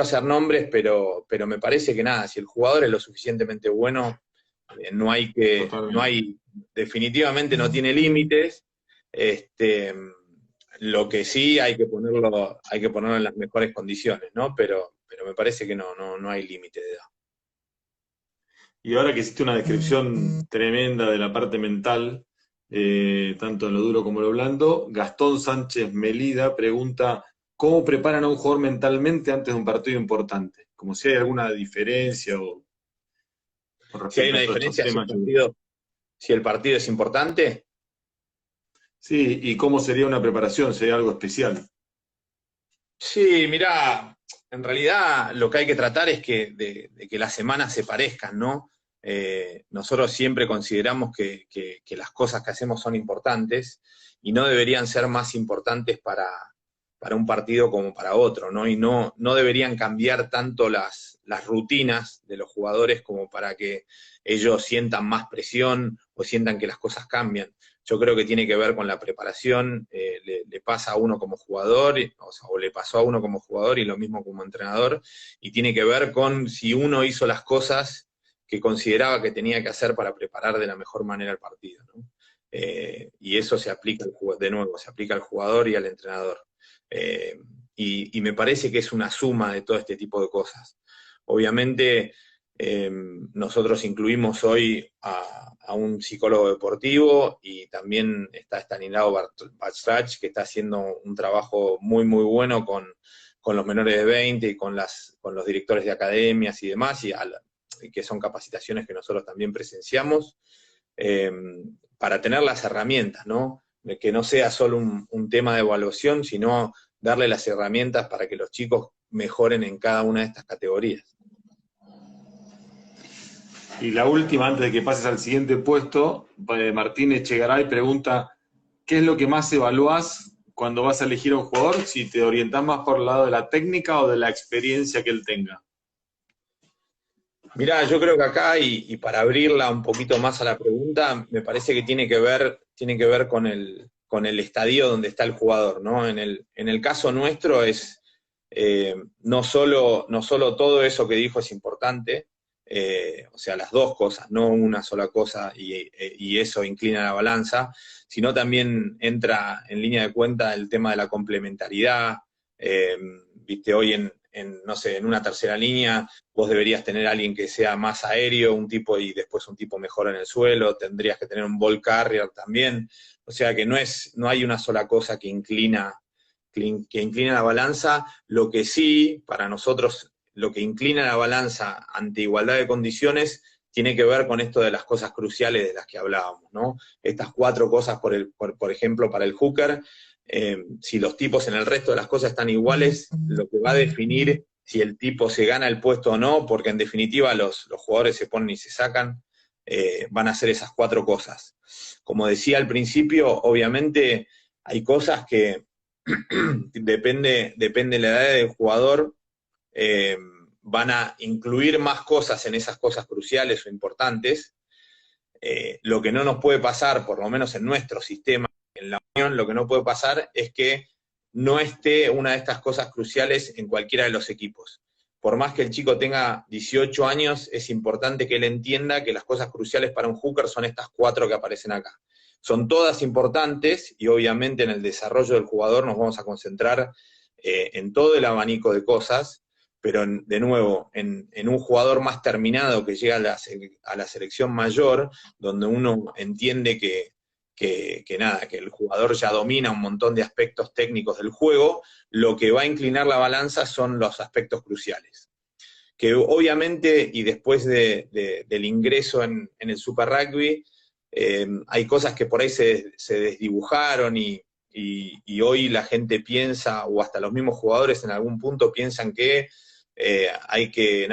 [SPEAKER 2] hacer nombres, pero me parece que nada, si el jugador es lo suficientemente bueno, definitivamente no tiene límites. Lo que sí hay que ponerlo en las mejores condiciones, ¿no? Pero me parece que no hay límite de edad.
[SPEAKER 3] Y ahora que hiciste una descripción tremenda de la parte mental, tanto en lo duro como en lo blando, Gastón Sánchez Melida pregunta, ¿cómo preparan a un jugador mentalmente antes de un partido importante? Como si hay alguna diferencia o con
[SPEAKER 2] Si hay
[SPEAKER 3] respecto
[SPEAKER 2] una
[SPEAKER 3] a todos estos
[SPEAKER 2] diferencia,
[SPEAKER 3] temas.
[SPEAKER 2] si el partido es importante.
[SPEAKER 3] Sí, ¿y cómo sería una preparación? ¿Sería algo especial?
[SPEAKER 2] Sí, mirá, en realidad lo que hay que tratar es de que las semanas se parezcan, ¿no? Nosotros siempre consideramos que las cosas que hacemos son importantes y no deberían ser más importantes para un partido como para otro, ¿no? Y no deberían cambiar tanto las rutinas de los jugadores como para que ellos sientan más presión o sientan que las cosas cambian. Yo creo que tiene que ver con la preparación, le pasa a uno como jugador, o le pasó a uno como jugador y lo mismo como entrenador, y tiene que ver con si uno hizo las cosas que consideraba que tenía que hacer para preparar de la mejor manera el partido, ¿no? Y eso se aplica de nuevo, se aplica al jugador y al entrenador. y me parece que es una suma de todo este tipo de cosas. Obviamente, nosotros incluimos hoy a un psicólogo deportivo y también está Stanislao Bastrach, que está haciendo un trabajo muy, muy bueno con los menores de 20 y con los directores de academias y demás, y que son capacitaciones que nosotros también presenciamos, para tener las herramientas, ¿no? Que no sea solo un tema de evaluación, sino darle las herramientas para que los chicos mejoren en cada una de estas categorías.
[SPEAKER 3] Y la última, antes de que pases al siguiente puesto, Martínez Chegaray pregunta, ¿qué es lo que más evaluás cuando vas a elegir a un jugador? Si te orientás más por el lado de la técnica o de la experiencia que él tenga.
[SPEAKER 2] Mirá, yo creo que acá, y para abrirla un poquito más a la pregunta, me parece que tiene que ver con el estadio donde está el jugador, ¿no? En el caso nuestro es, no solo todo eso que dijo es importante, o sea, las dos cosas, no una sola cosa y eso inclina la balanza, sino también entra en línea de cuenta el tema de la complementariedad. Viste, hoy no sé, en una tercera línea vos deberías tener a alguien que sea más aéreo, un tipo y después un tipo mejor en el suelo, tendrías que tener un ball carrier también, o sea que no hay una sola cosa que inclina la balanza. Lo que sí, para nosotros, lo que inclina la balanza ante igualdad de condiciones tiene que ver con esto de las cosas cruciales de las que hablábamos, ¿no? Estas 4 cosas, por ejemplo, para el hooker, si los tipos en el resto de las cosas están iguales, lo que va a definir si el tipo se gana el puesto o no, porque en definitiva los jugadores se ponen y se sacan, van a ser esas 4 cosas. Como decía al principio, obviamente hay cosas que depende de la edad del jugador, van a incluir más cosas en esas cosas cruciales o importantes. Lo que no nos puede pasar, por lo menos en nuestro sistema, en la Unión, lo que no puede pasar es que no esté una de estas cosas cruciales en cualquiera de los equipos. Por más que el chico tenga 18 años, es importante que él entienda que las cosas cruciales para un hooker son estas 4 que aparecen acá. Son todas importantes y obviamente en el desarrollo del jugador nos vamos a concentrar en todo el abanico de cosas, pero de nuevo, en un jugador más terminado que llega a la selección mayor, donde uno entiende que el jugador ya domina un montón de aspectos técnicos del juego, lo que va a inclinar la balanza son los aspectos cruciales. Que obviamente, y después del ingreso en el Super Rugby, hay cosas que por ahí se desdibujaron y hoy la gente piensa, o hasta los mismos jugadores en algún punto piensan que hay que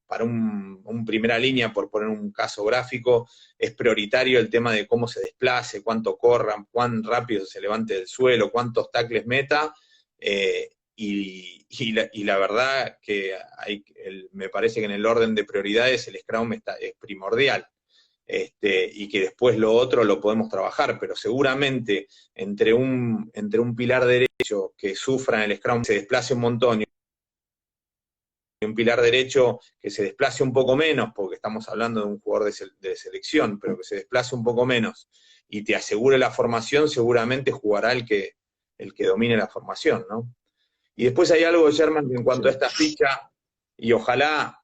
[SPEAKER 2] para un primera línea, por poner un caso gráfico, es prioritario el tema de cómo se desplace, cuánto corran, cuán rápido se levante del suelo, cuántos tackles meta, y la verdad que me parece que en el orden de prioridades el Scrum es primordial, y que después lo otro lo podemos trabajar, pero seguramente entre un pilar derecho que sufra en el Scrum se desplace un montón, y un pilar derecho que se desplace un poco menos, porque estamos hablando de un jugador de selección, pero que se desplace un poco menos y te asegure la formación, seguramente jugará el que domine la formación, ¿no? Y después hay algo, Germán, en cuanto a esta ficha, y ojalá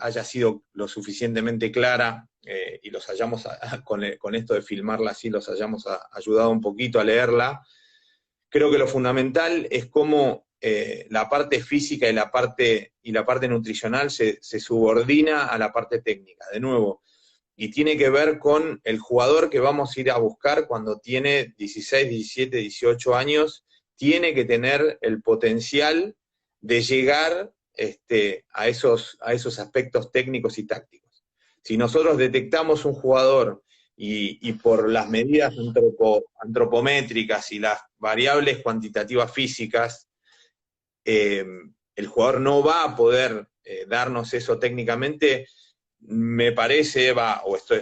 [SPEAKER 2] haya sido lo suficientemente clara, y los hayamos, con esto de filmarla así, los hayamos ayudado un poquito a leerla. Creo que lo fundamental es cómo la parte física y la parte nutricional se subordina a la parte técnica, de nuevo, y tiene que ver con el jugador que vamos a ir a buscar cuando tiene 16, 17, 18 años, tiene que tener el potencial de llegar a esos aspectos técnicos y tácticos. Si nosotros detectamos un jugador y por las medidas antropométricas y las variables cuantitativas físicas, el jugador no va a poder darnos eso técnicamente, me parece,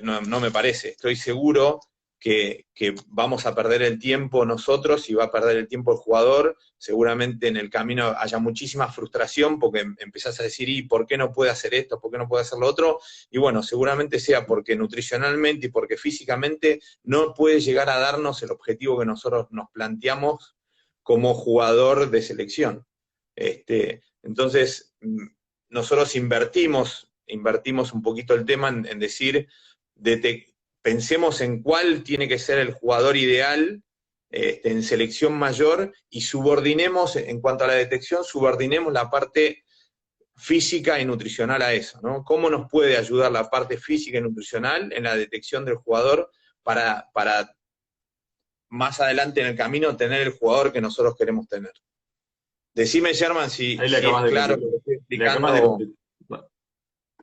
[SPEAKER 2] no me parece, estoy seguro que vamos a perder el tiempo nosotros y va a perder el tiempo el jugador. Seguramente en el camino haya muchísima frustración porque empezás a decir, ¿y por qué no puede hacer esto? ¿Por qué no puede hacer lo otro? Y bueno, seguramente sea porque nutricionalmente y porque físicamente no puede llegar a darnos el objetivo que nosotros nos planteamos como jugador de selección. Entonces, nosotros invertimos un poquito el tema en decir, pensemos en cuál tiene que ser el jugador ideal en selección mayor y subordinemos, en cuanto a la detección, subordinemos la parte física y nutricional a eso, ¿no? ¿Cómo nos puede ayudar la parte física y nutricional en la detección del jugador para más adelante en el camino tener el jugador que nosotros queremos tener? Decime, Sherman, si es claro lo que estoy explicando.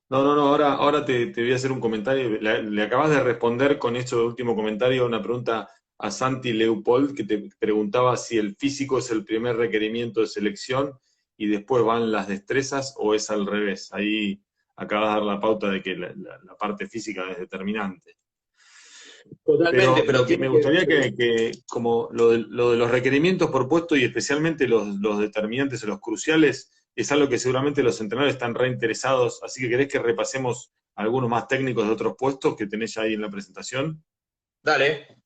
[SPEAKER 1] No, ahora te voy a hacer un comentario. Le acabas de responder con este último comentario una pregunta a Santi Leopold, que te preguntaba si el físico es el primer requerimiento de selección y después van las destrezas, o es al revés. Ahí acabas de dar la pauta de que la parte física es determinante.
[SPEAKER 2] Totalmente,
[SPEAKER 1] pero me gustaría que como lo de los requerimientos por puesto y especialmente los determinantes o los cruciales, es algo que seguramente los entrenadores están reinteresados, así que ¿querés que repasemos algunos más técnicos de otros puestos que tenés ahí en la presentación?
[SPEAKER 2] Dale.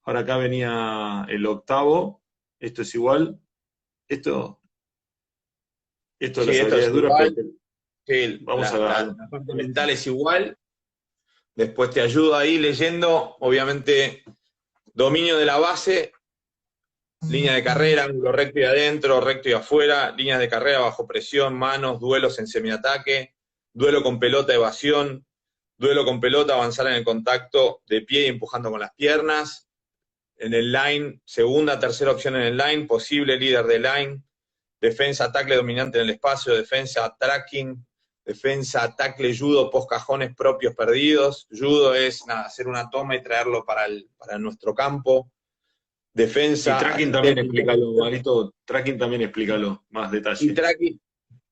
[SPEAKER 1] Ahora acá venía el octavo, esto es igual, esto
[SPEAKER 2] Sí,
[SPEAKER 1] las habilidades duras, pero
[SPEAKER 2] sí,
[SPEAKER 1] vamos a
[SPEAKER 2] la parte mental es igual. Después te ayudo ahí leyendo, obviamente, dominio de la base, línea de carrera, ángulo recto y adentro, recto y afuera, líneas de carrera bajo presión, manos, duelos en semiataque, duelo con pelota, evasión, duelo con pelota, avanzar en el contacto de pie y empujando con las piernas, en el line, segunda, tercera opción en el line, posible líder de line, defensa, tackle dominante en el espacio, defensa, tracking, defensa, tackle, judo, post cajones propios perdidos. Judo es hacer una toma y traerlo para nuestro campo. Defensa.
[SPEAKER 1] Y tracking también explícalo, Marito, tracking también explícalo, más detalle.
[SPEAKER 2] Y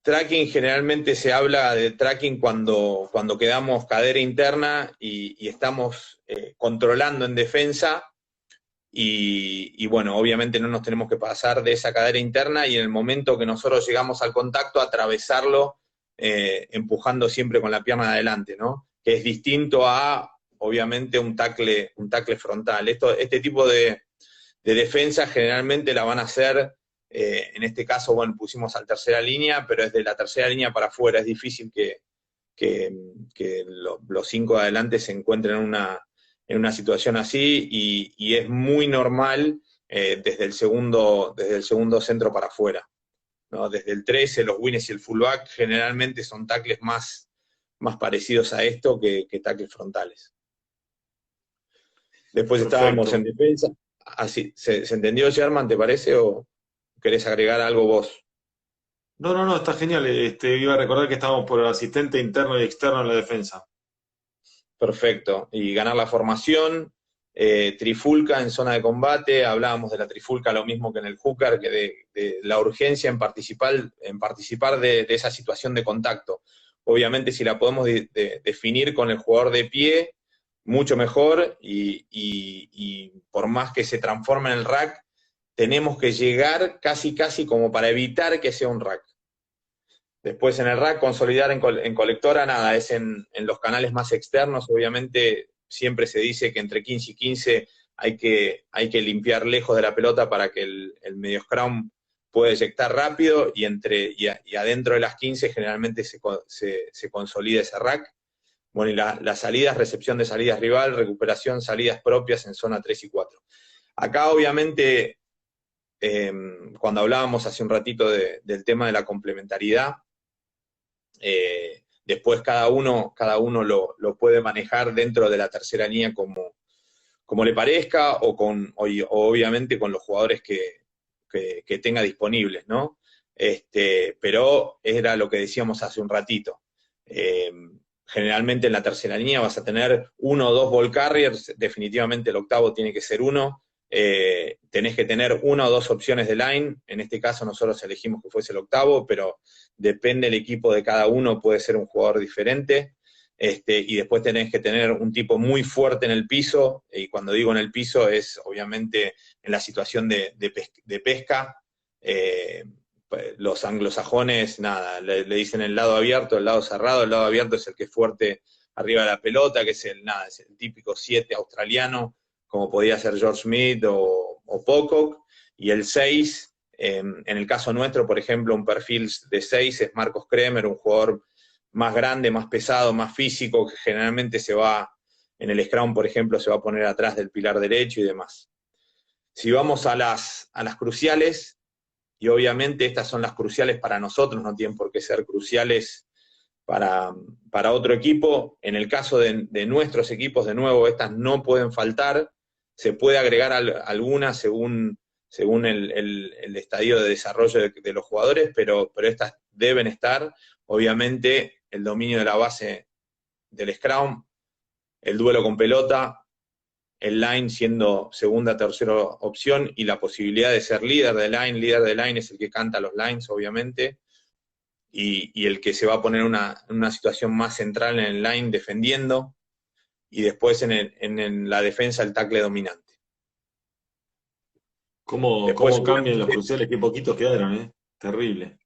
[SPEAKER 2] tracking generalmente se habla de tracking cuando quedamos cadera interna y estamos controlando en defensa. Y bueno, obviamente no nos tenemos que pasar de esa cadera interna y en el momento que nosotros llegamos al contacto, atravesarlo empujando siempre con la pierna de adelante, ¿no? Que es distinto a, obviamente, un tackle frontal. Este tipo de defensa generalmente la van a hacer, en este caso, bueno, pusimos al tercera línea, pero es de la tercera línea para afuera. Es difícil que los 5 de adelante se encuentren en una situación así y es muy normal desde el segundo centro para afuera, ¿no? Desde el 13, los wings y el fullback generalmente son tackles más parecidos a esto que tackles frontales. Después estábamos en defensa. Así, ¿se entendió, Sherman, te parece? ¿O querés agregar algo vos?
[SPEAKER 1] No, está genial. Iba a recordar que estábamos por el asistente interno y externo en la defensa.
[SPEAKER 2] Perfecto. Y ganar la formación, trifulca en zona de combate, hablábamos de la trifulca lo mismo que en el hooker, que de la urgencia en participar de esa situación de contacto. Obviamente si la podemos definir con el jugador de pie, mucho mejor, y por más que se transforme en el rack, tenemos que llegar casi como para evitar que sea un rack. Después en el rack, consolidar en colectora, nada, es en los canales más externos. Obviamente siempre se dice que entre 15 y 15 hay que limpiar lejos de la pelota para que el medio scrum pueda eyectar rápido, y adentro de las 15 generalmente se consolida ese rack. Bueno, y las salidas, recepción de salidas rival, recuperación, salidas propias en zona 3 y 4. Acá obviamente, cuando hablábamos hace un ratito del tema de la complementariedad, después cada uno lo puede manejar dentro de la tercera línea como le parezca, o obviamente con los jugadores que tenga disponibles, ¿no? Pero era lo que decíamos hace un ratito. Generalmente en la tercera línea vas a tener 1 o 2 ball carriers, definitivamente el octavo tiene que ser 1. Tenés que tener 1 o 2 opciones de line. En este caso nosotros elegimos que fuese el octavo, pero depende del equipo de cada uno, puede ser un jugador diferente. Y después tenés que tener un tipo muy fuerte en el piso, y cuando digo en el piso es obviamente en la situación de pesca. Los anglosajones, nada, le dicen el lado abierto, el lado cerrado. El lado abierto es el que es fuerte arriba de la pelota, que es el típico 7 australiano, como podía ser George Smith o o Pocock, y el 6, en el caso nuestro, por ejemplo, un perfil de 6 es Marcos Kremer, un jugador más grande, más pesado, más físico, que generalmente se va, en el scrum, por ejemplo, se va a poner atrás del pilar derecho y demás. Si vamos a las cruciales, y obviamente estas son las cruciales para nosotros, no tienen por qué ser cruciales para otro equipo. En el caso de nuestros equipos, de nuevo, estas no pueden faltar, se puede agregar algunas según el estadio de desarrollo de los jugadores, pero estas deben estar. Obviamente, el dominio de la base del scrum, el duelo con pelota, el line siendo segunda, tercera opción, y la posibilidad de ser líder de line. Líder de line es el que canta los lines, obviamente, y el que se va a poner en una situación más central en el line defendiendo, y después en la defensa el tackle dominante.
[SPEAKER 3] ¿Cómo cambian los cruciales? Qué poquitos quedaron, ¿eh? Terrible.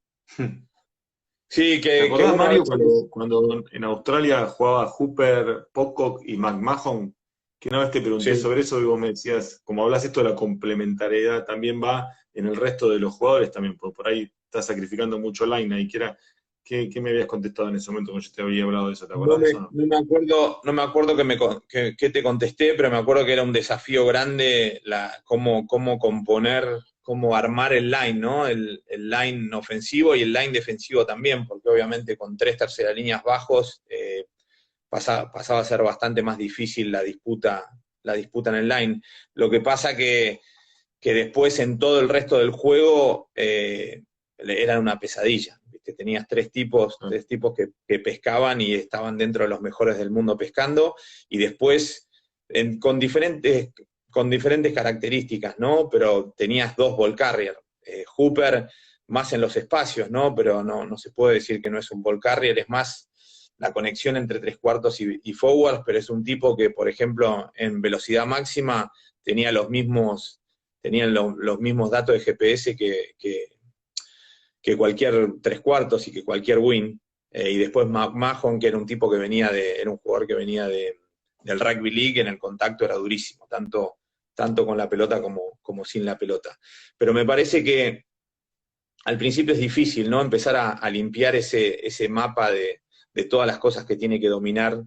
[SPEAKER 2] Sí,
[SPEAKER 3] ¿Te acordás, Mario,
[SPEAKER 2] vez...
[SPEAKER 3] cuando en Australia jugaba Hooper, Pocock y McMahon? Que una vez te pregunté
[SPEAKER 2] Sí.
[SPEAKER 3] sobre eso y vos me decías, como hablas esto de la complementariedad, también va en el resto de los jugadores también, porque por ahí estás sacrificando mucho line ahí. ¿Qué me habías contestado en ese momento cuando yo te había hablado de eso? ¿Te acordás de eso o no?
[SPEAKER 2] No me acuerdo que te contesté, pero me acuerdo que era un desafío grande cómo componer, cómo armar el line, ¿no? El line ofensivo y el line defensivo también, porque obviamente con 3 terceras líneas bajos pasaba a ser bastante más difícil la disputa en el line. Lo que pasa que después en todo el resto del juego eran una pesadilla. ¿Viste? Tenías tres tipos que pescaban y estaban dentro de los mejores del mundo pescando, y después con diferentes características, ¿no? Pero tenías 2 ball carrier. Hooper más en los espacios, ¿no? Pero no se puede decir que no es un ball carrier, es más la conexión entre 3/4 y forwards, pero es un tipo que, por ejemplo, en velocidad máxima tenían los mismos datos de GPS que cualquier 3/4 y que cualquier win. Y después Mahon, que era un tipo era un jugador que venía del Rugby League, en el contacto era durísimo, tanto con la pelota como sin la pelota. Pero me parece que al principio es difícil, ¿no? Empezar a limpiar ese mapa de todas las cosas que tiene que dominar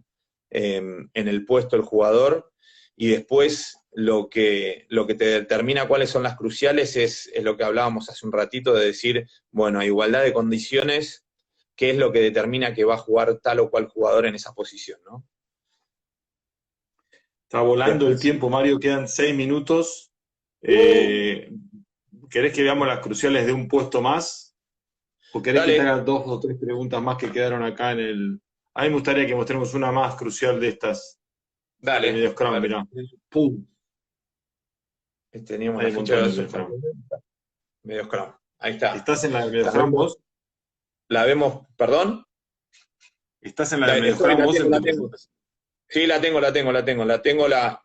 [SPEAKER 2] en el puesto el jugador, y después lo que te determina cuáles son las cruciales es lo que hablábamos hace un ratito, de decir, bueno, a igualdad de condiciones, ¿qué es lo que determina que va a jugar tal o cual jugador en esa posición, ¿no?
[SPEAKER 3] Está volando el tiempo, Mario, quedan 6 minutos. ¿Querés que veamos las cruciales de un puesto más? ¿O querés que te haga 2 o 3 preguntas más que quedaron acá en el...? A mí me gustaría que mostremos una más crucial de estas.
[SPEAKER 2] Dale.
[SPEAKER 3] De medio scrum, mirá.
[SPEAKER 2] ¡Pum! Teníamos
[SPEAKER 3] Hay
[SPEAKER 2] la
[SPEAKER 3] un
[SPEAKER 2] ficha de
[SPEAKER 3] montón de scrum.
[SPEAKER 2] medio scrum. Ahí está.
[SPEAKER 3] ¿Estás en la de medio scrum vos?
[SPEAKER 2] La vemos, ¿perdón?
[SPEAKER 3] ¿Estás en la de medio scrum vos?
[SPEAKER 2] La tengo. Sí, la tengo, la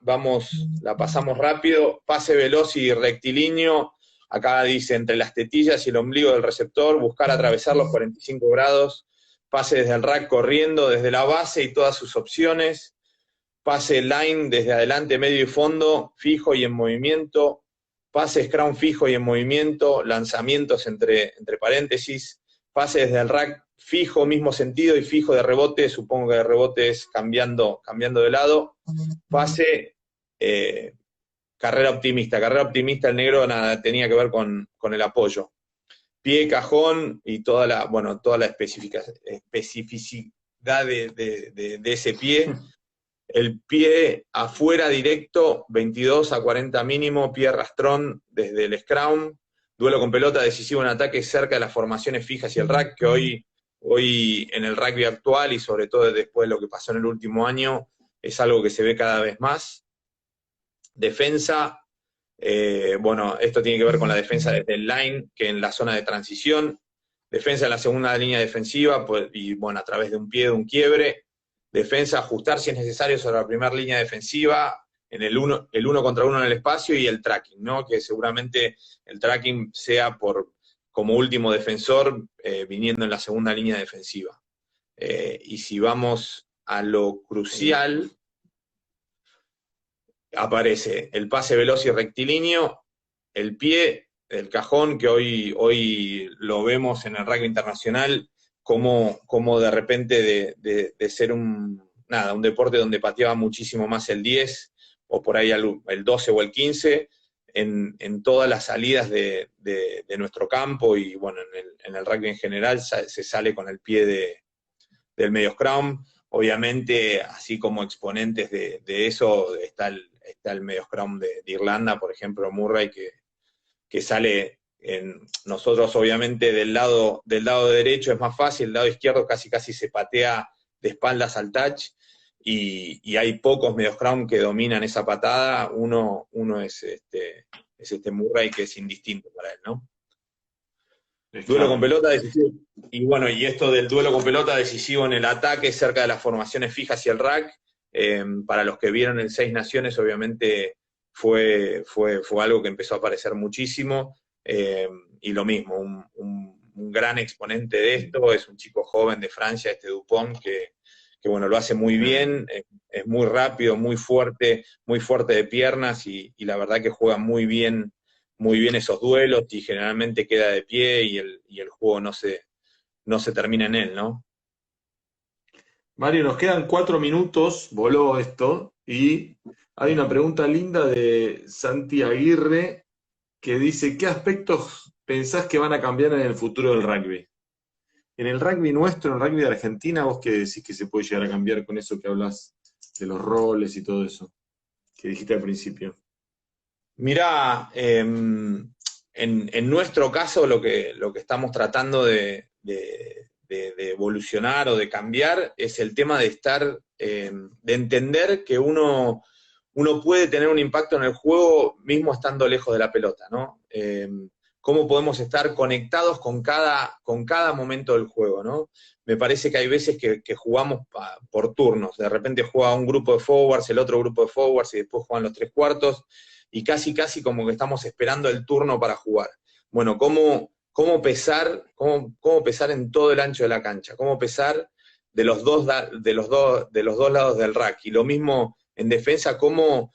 [SPEAKER 2] pasamos rápido. Pase veloz y rectilíneo. Acá dice entre las tetillas y el ombligo del receptor, buscar atravesar los 45 grados. Pase desde el rack corriendo, desde la base y todas sus opciones. Pase line desde adelante, medio y fondo, fijo y en movimiento. Pase scrum fijo y en movimiento, lanzamientos entre paréntesis. Pase desde el rack fijo, mismo sentido, y fijo de rebote, supongo que de rebote es cambiando de lado. Pase, carrera optimista, el negro nada tenía que ver con el apoyo. Pie, cajón y toda la especificidad de ese pie. El pie afuera directo, 22 a 40 mínimo, pie arrastrón desde el scrum. Duelo con pelota decisivo en ataque cerca de las formaciones fijas y el rack, que hoy en el rugby actual, y sobre todo después de lo que pasó en el último año, es algo que se ve cada vez más. Defensa, esto tiene que ver con la defensa desde el line, que en la zona de transición. Defensa en la segunda línea defensiva, a través de un pie, de un quiebre. Defensa, ajustar si es necesario sobre la primera línea defensiva, en el uno contra uno en el espacio, y el tracking, ¿no? Que seguramente el tracking sea como último defensor, viniendo en la segunda línea defensiva. Y si vamos a lo crucial, aparece el pase veloz y rectilíneo, el pie, el cajón, que hoy lo vemos en el rugby internacional, como de repente de ser un deporte donde pateaba muchísimo más el 10, o por ahí el 12 o el 15, en todas las salidas de nuestro campo, y bueno, en el rugby en general se sale con el pie del medio scrum. Obviamente, así como exponentes de eso, está el medio scrum de Irlanda, por ejemplo, Murray, que sale nosotros obviamente del lado derecho es más fácil, el lado izquierdo casi se patea de espaldas al touch, y hay pocos medio scrum que dominan esa patada. Uno es este Murray, que es indistinto para él, ¿no? Duelo con pelota decisivo. Y bueno, y esto del duelo con pelota decisivo en el ataque, cerca de las formaciones fijas y el rack, para los que vieron el Seis Naciones, obviamente fue algo que empezó a aparecer muchísimo, y lo mismo, un gran exponente de esto es un chico joven de Francia, Dupont, que bueno, lo hace muy bien, es muy rápido, muy fuerte de piernas, y la verdad que juega muy bien esos duelos, y generalmente queda de pie, y el juego no se termina en él, ¿no?
[SPEAKER 1] Mario, nos quedan 4 minutos, voló esto, y hay una pregunta linda de Santi Aguirre que dice: ¿qué aspectos pensás que van a cambiar en el futuro del rugby? En el rugby nuestro, en el rugby de Argentina, ¿vos qué decís que se puede llegar a cambiar con eso que hablas de los roles y todo eso que dijiste al principio?
[SPEAKER 2] Mirá, en nuestro caso lo que estamos tratando de evolucionar o de cambiar es el tema de de entender que uno puede tener un impacto en el juego mismo estando lejos de la pelota, ¿no? Cómo podemos estar conectados con cada momento del juego, ¿no? Me parece que hay veces que jugamos por turnos. De repente juega un grupo de forwards, el otro grupo de forwards, y después juegan los tres cuartos, y casi como que estamos esperando el turno para jugar. Bueno, cómo pesar en todo el ancho de la cancha, cómo pesar de los dos lados del rack. Y lo mismo en defensa, cómo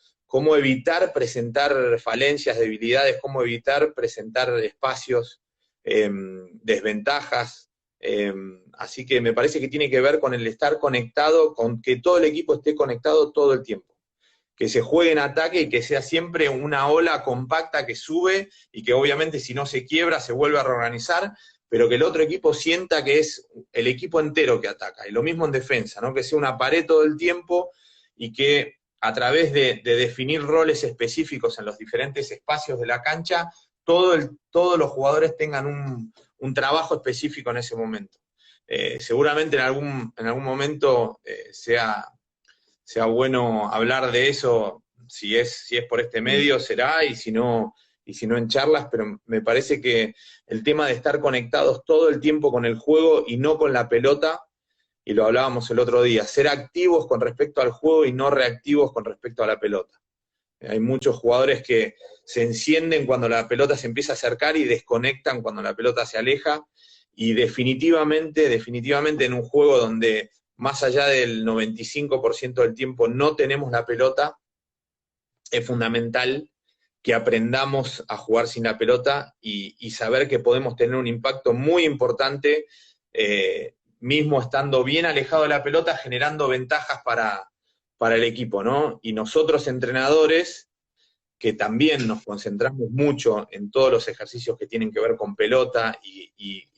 [SPEAKER 2] evitar presentar falencias, debilidades, cómo evitar presentar espacios, desventajas. Así que me parece que tiene que ver con el estar conectado, con que todo el equipo esté conectado todo el tiempo, que se juegue en ataque y que sea siempre una ola compacta que sube, y que obviamente si no se quiebra se vuelve a reorganizar, pero que el otro equipo sienta que es el equipo entero que ataca. Y lo mismo en defensa, ¿no? Que sea una pared todo el tiempo, y que a través de definir roles específicos en los diferentes espacios de la cancha, todos los jugadores tengan un trabajo específico en ese momento. Seguramente en algún momento sea bueno hablar de eso. Si es por este medio será, y si no en charlas, pero me parece que el tema de estar conectados todo el tiempo con el juego y no con la pelota, y lo hablábamos el otro día, ser activos con respecto al juego y no reactivos con respecto a la pelota. Hay muchos jugadores que se encienden cuando la pelota se empieza a acercar y desconectan cuando la pelota se aleja, y definitivamente en un juego donde más allá del 95% del tiempo no tenemos la pelota, es fundamental que aprendamos a jugar sin la pelota, y saber que podemos tener un impacto muy importante, mismo estando bien alejado de la pelota, generando ventajas para el equipo, ¿no? Y nosotros, entrenadores, que también nos concentramos mucho en todos los ejercicios que tienen que ver con pelota, y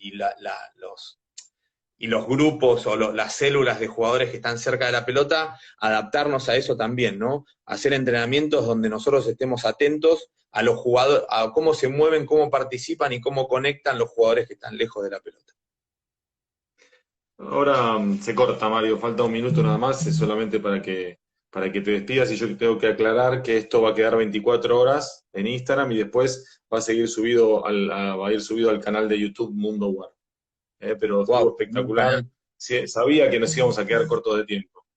[SPEAKER 2] los grupos o las células de jugadores que están cerca de la pelota, adaptarnos a eso también, ¿no? Hacer entrenamientos donde nosotros estemos atentos a los jugadores, a cómo se mueven, cómo participan y cómo conectan los jugadores que están lejos de la pelota.
[SPEAKER 1] Ahora se corta, Mario, falta un minuto nada más, es solamente para que te despidas, y yo tengo que aclarar que esto va a quedar 24 horas en Instagram, y después va a seguir va a ir subido al canal de YouTube Mundo War. Pero estuvo espectacular. Sí, sabía que nos íbamos a quedar cortos de tiempo.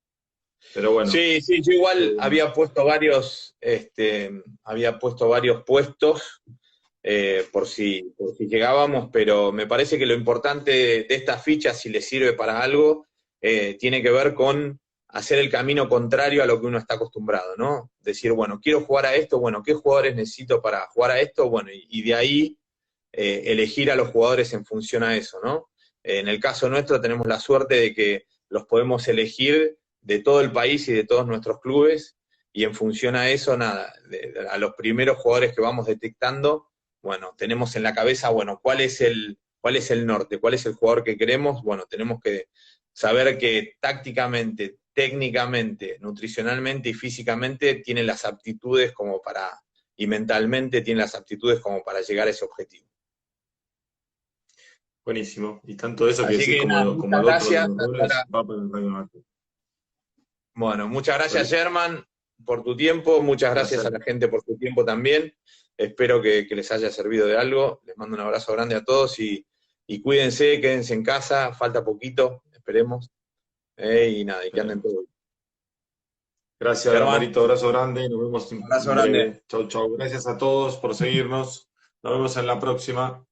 [SPEAKER 1] Pero bueno.
[SPEAKER 2] Sí, yo igual había puesto varios puestos, por si llegábamos, pero me parece que lo importante de estas fichas, si les sirve para algo, tiene que ver con hacer el camino contrario a lo que uno está acostumbrado, ¿no? Decir, bueno, quiero jugar a esto, bueno, ¿qué jugadores necesito para jugar a esto? Bueno, y de ahí elegir a los jugadores en función a eso, ¿no? En el caso nuestro tenemos la suerte de que los podemos elegir de todo el país y de todos nuestros clubes, y en función a eso, nada, a los primeros jugadores que vamos detectando, bueno, tenemos en la cabeza, bueno, cuál es el norte, cuál es el jugador que queremos, bueno, tenemos que saber que tácticamente, técnicamente, nutricionalmente y físicamente tiene las aptitudes como para, y mentalmente tiene las aptitudes como para llegar a ese objetivo.
[SPEAKER 1] Buenísimo. Y tanto eso que
[SPEAKER 2] Así
[SPEAKER 1] decís
[SPEAKER 2] que
[SPEAKER 1] como,
[SPEAKER 2] nada,
[SPEAKER 1] como
[SPEAKER 2] muchas
[SPEAKER 1] el otro de
[SPEAKER 2] gracias.
[SPEAKER 1] los roles va por el Reino Norte.
[SPEAKER 2] Bueno, muchas gracias, Germán, por tu tiempo. Muchas gracias a la gente por su tiempo también. Espero que les haya servido de algo. Les mando un abrazo grande a todos y cuídense, quédense en casa. Falta poquito, esperemos. Y nada, y que anden todos bien.
[SPEAKER 1] Gracias,
[SPEAKER 2] Germán,
[SPEAKER 1] Marito. Abrazo grande. Nos vemos
[SPEAKER 2] abrazo
[SPEAKER 1] en
[SPEAKER 2] grande.
[SPEAKER 1] breve. Chau, chau. Gracias a todos por seguirnos. Nos vemos en la próxima.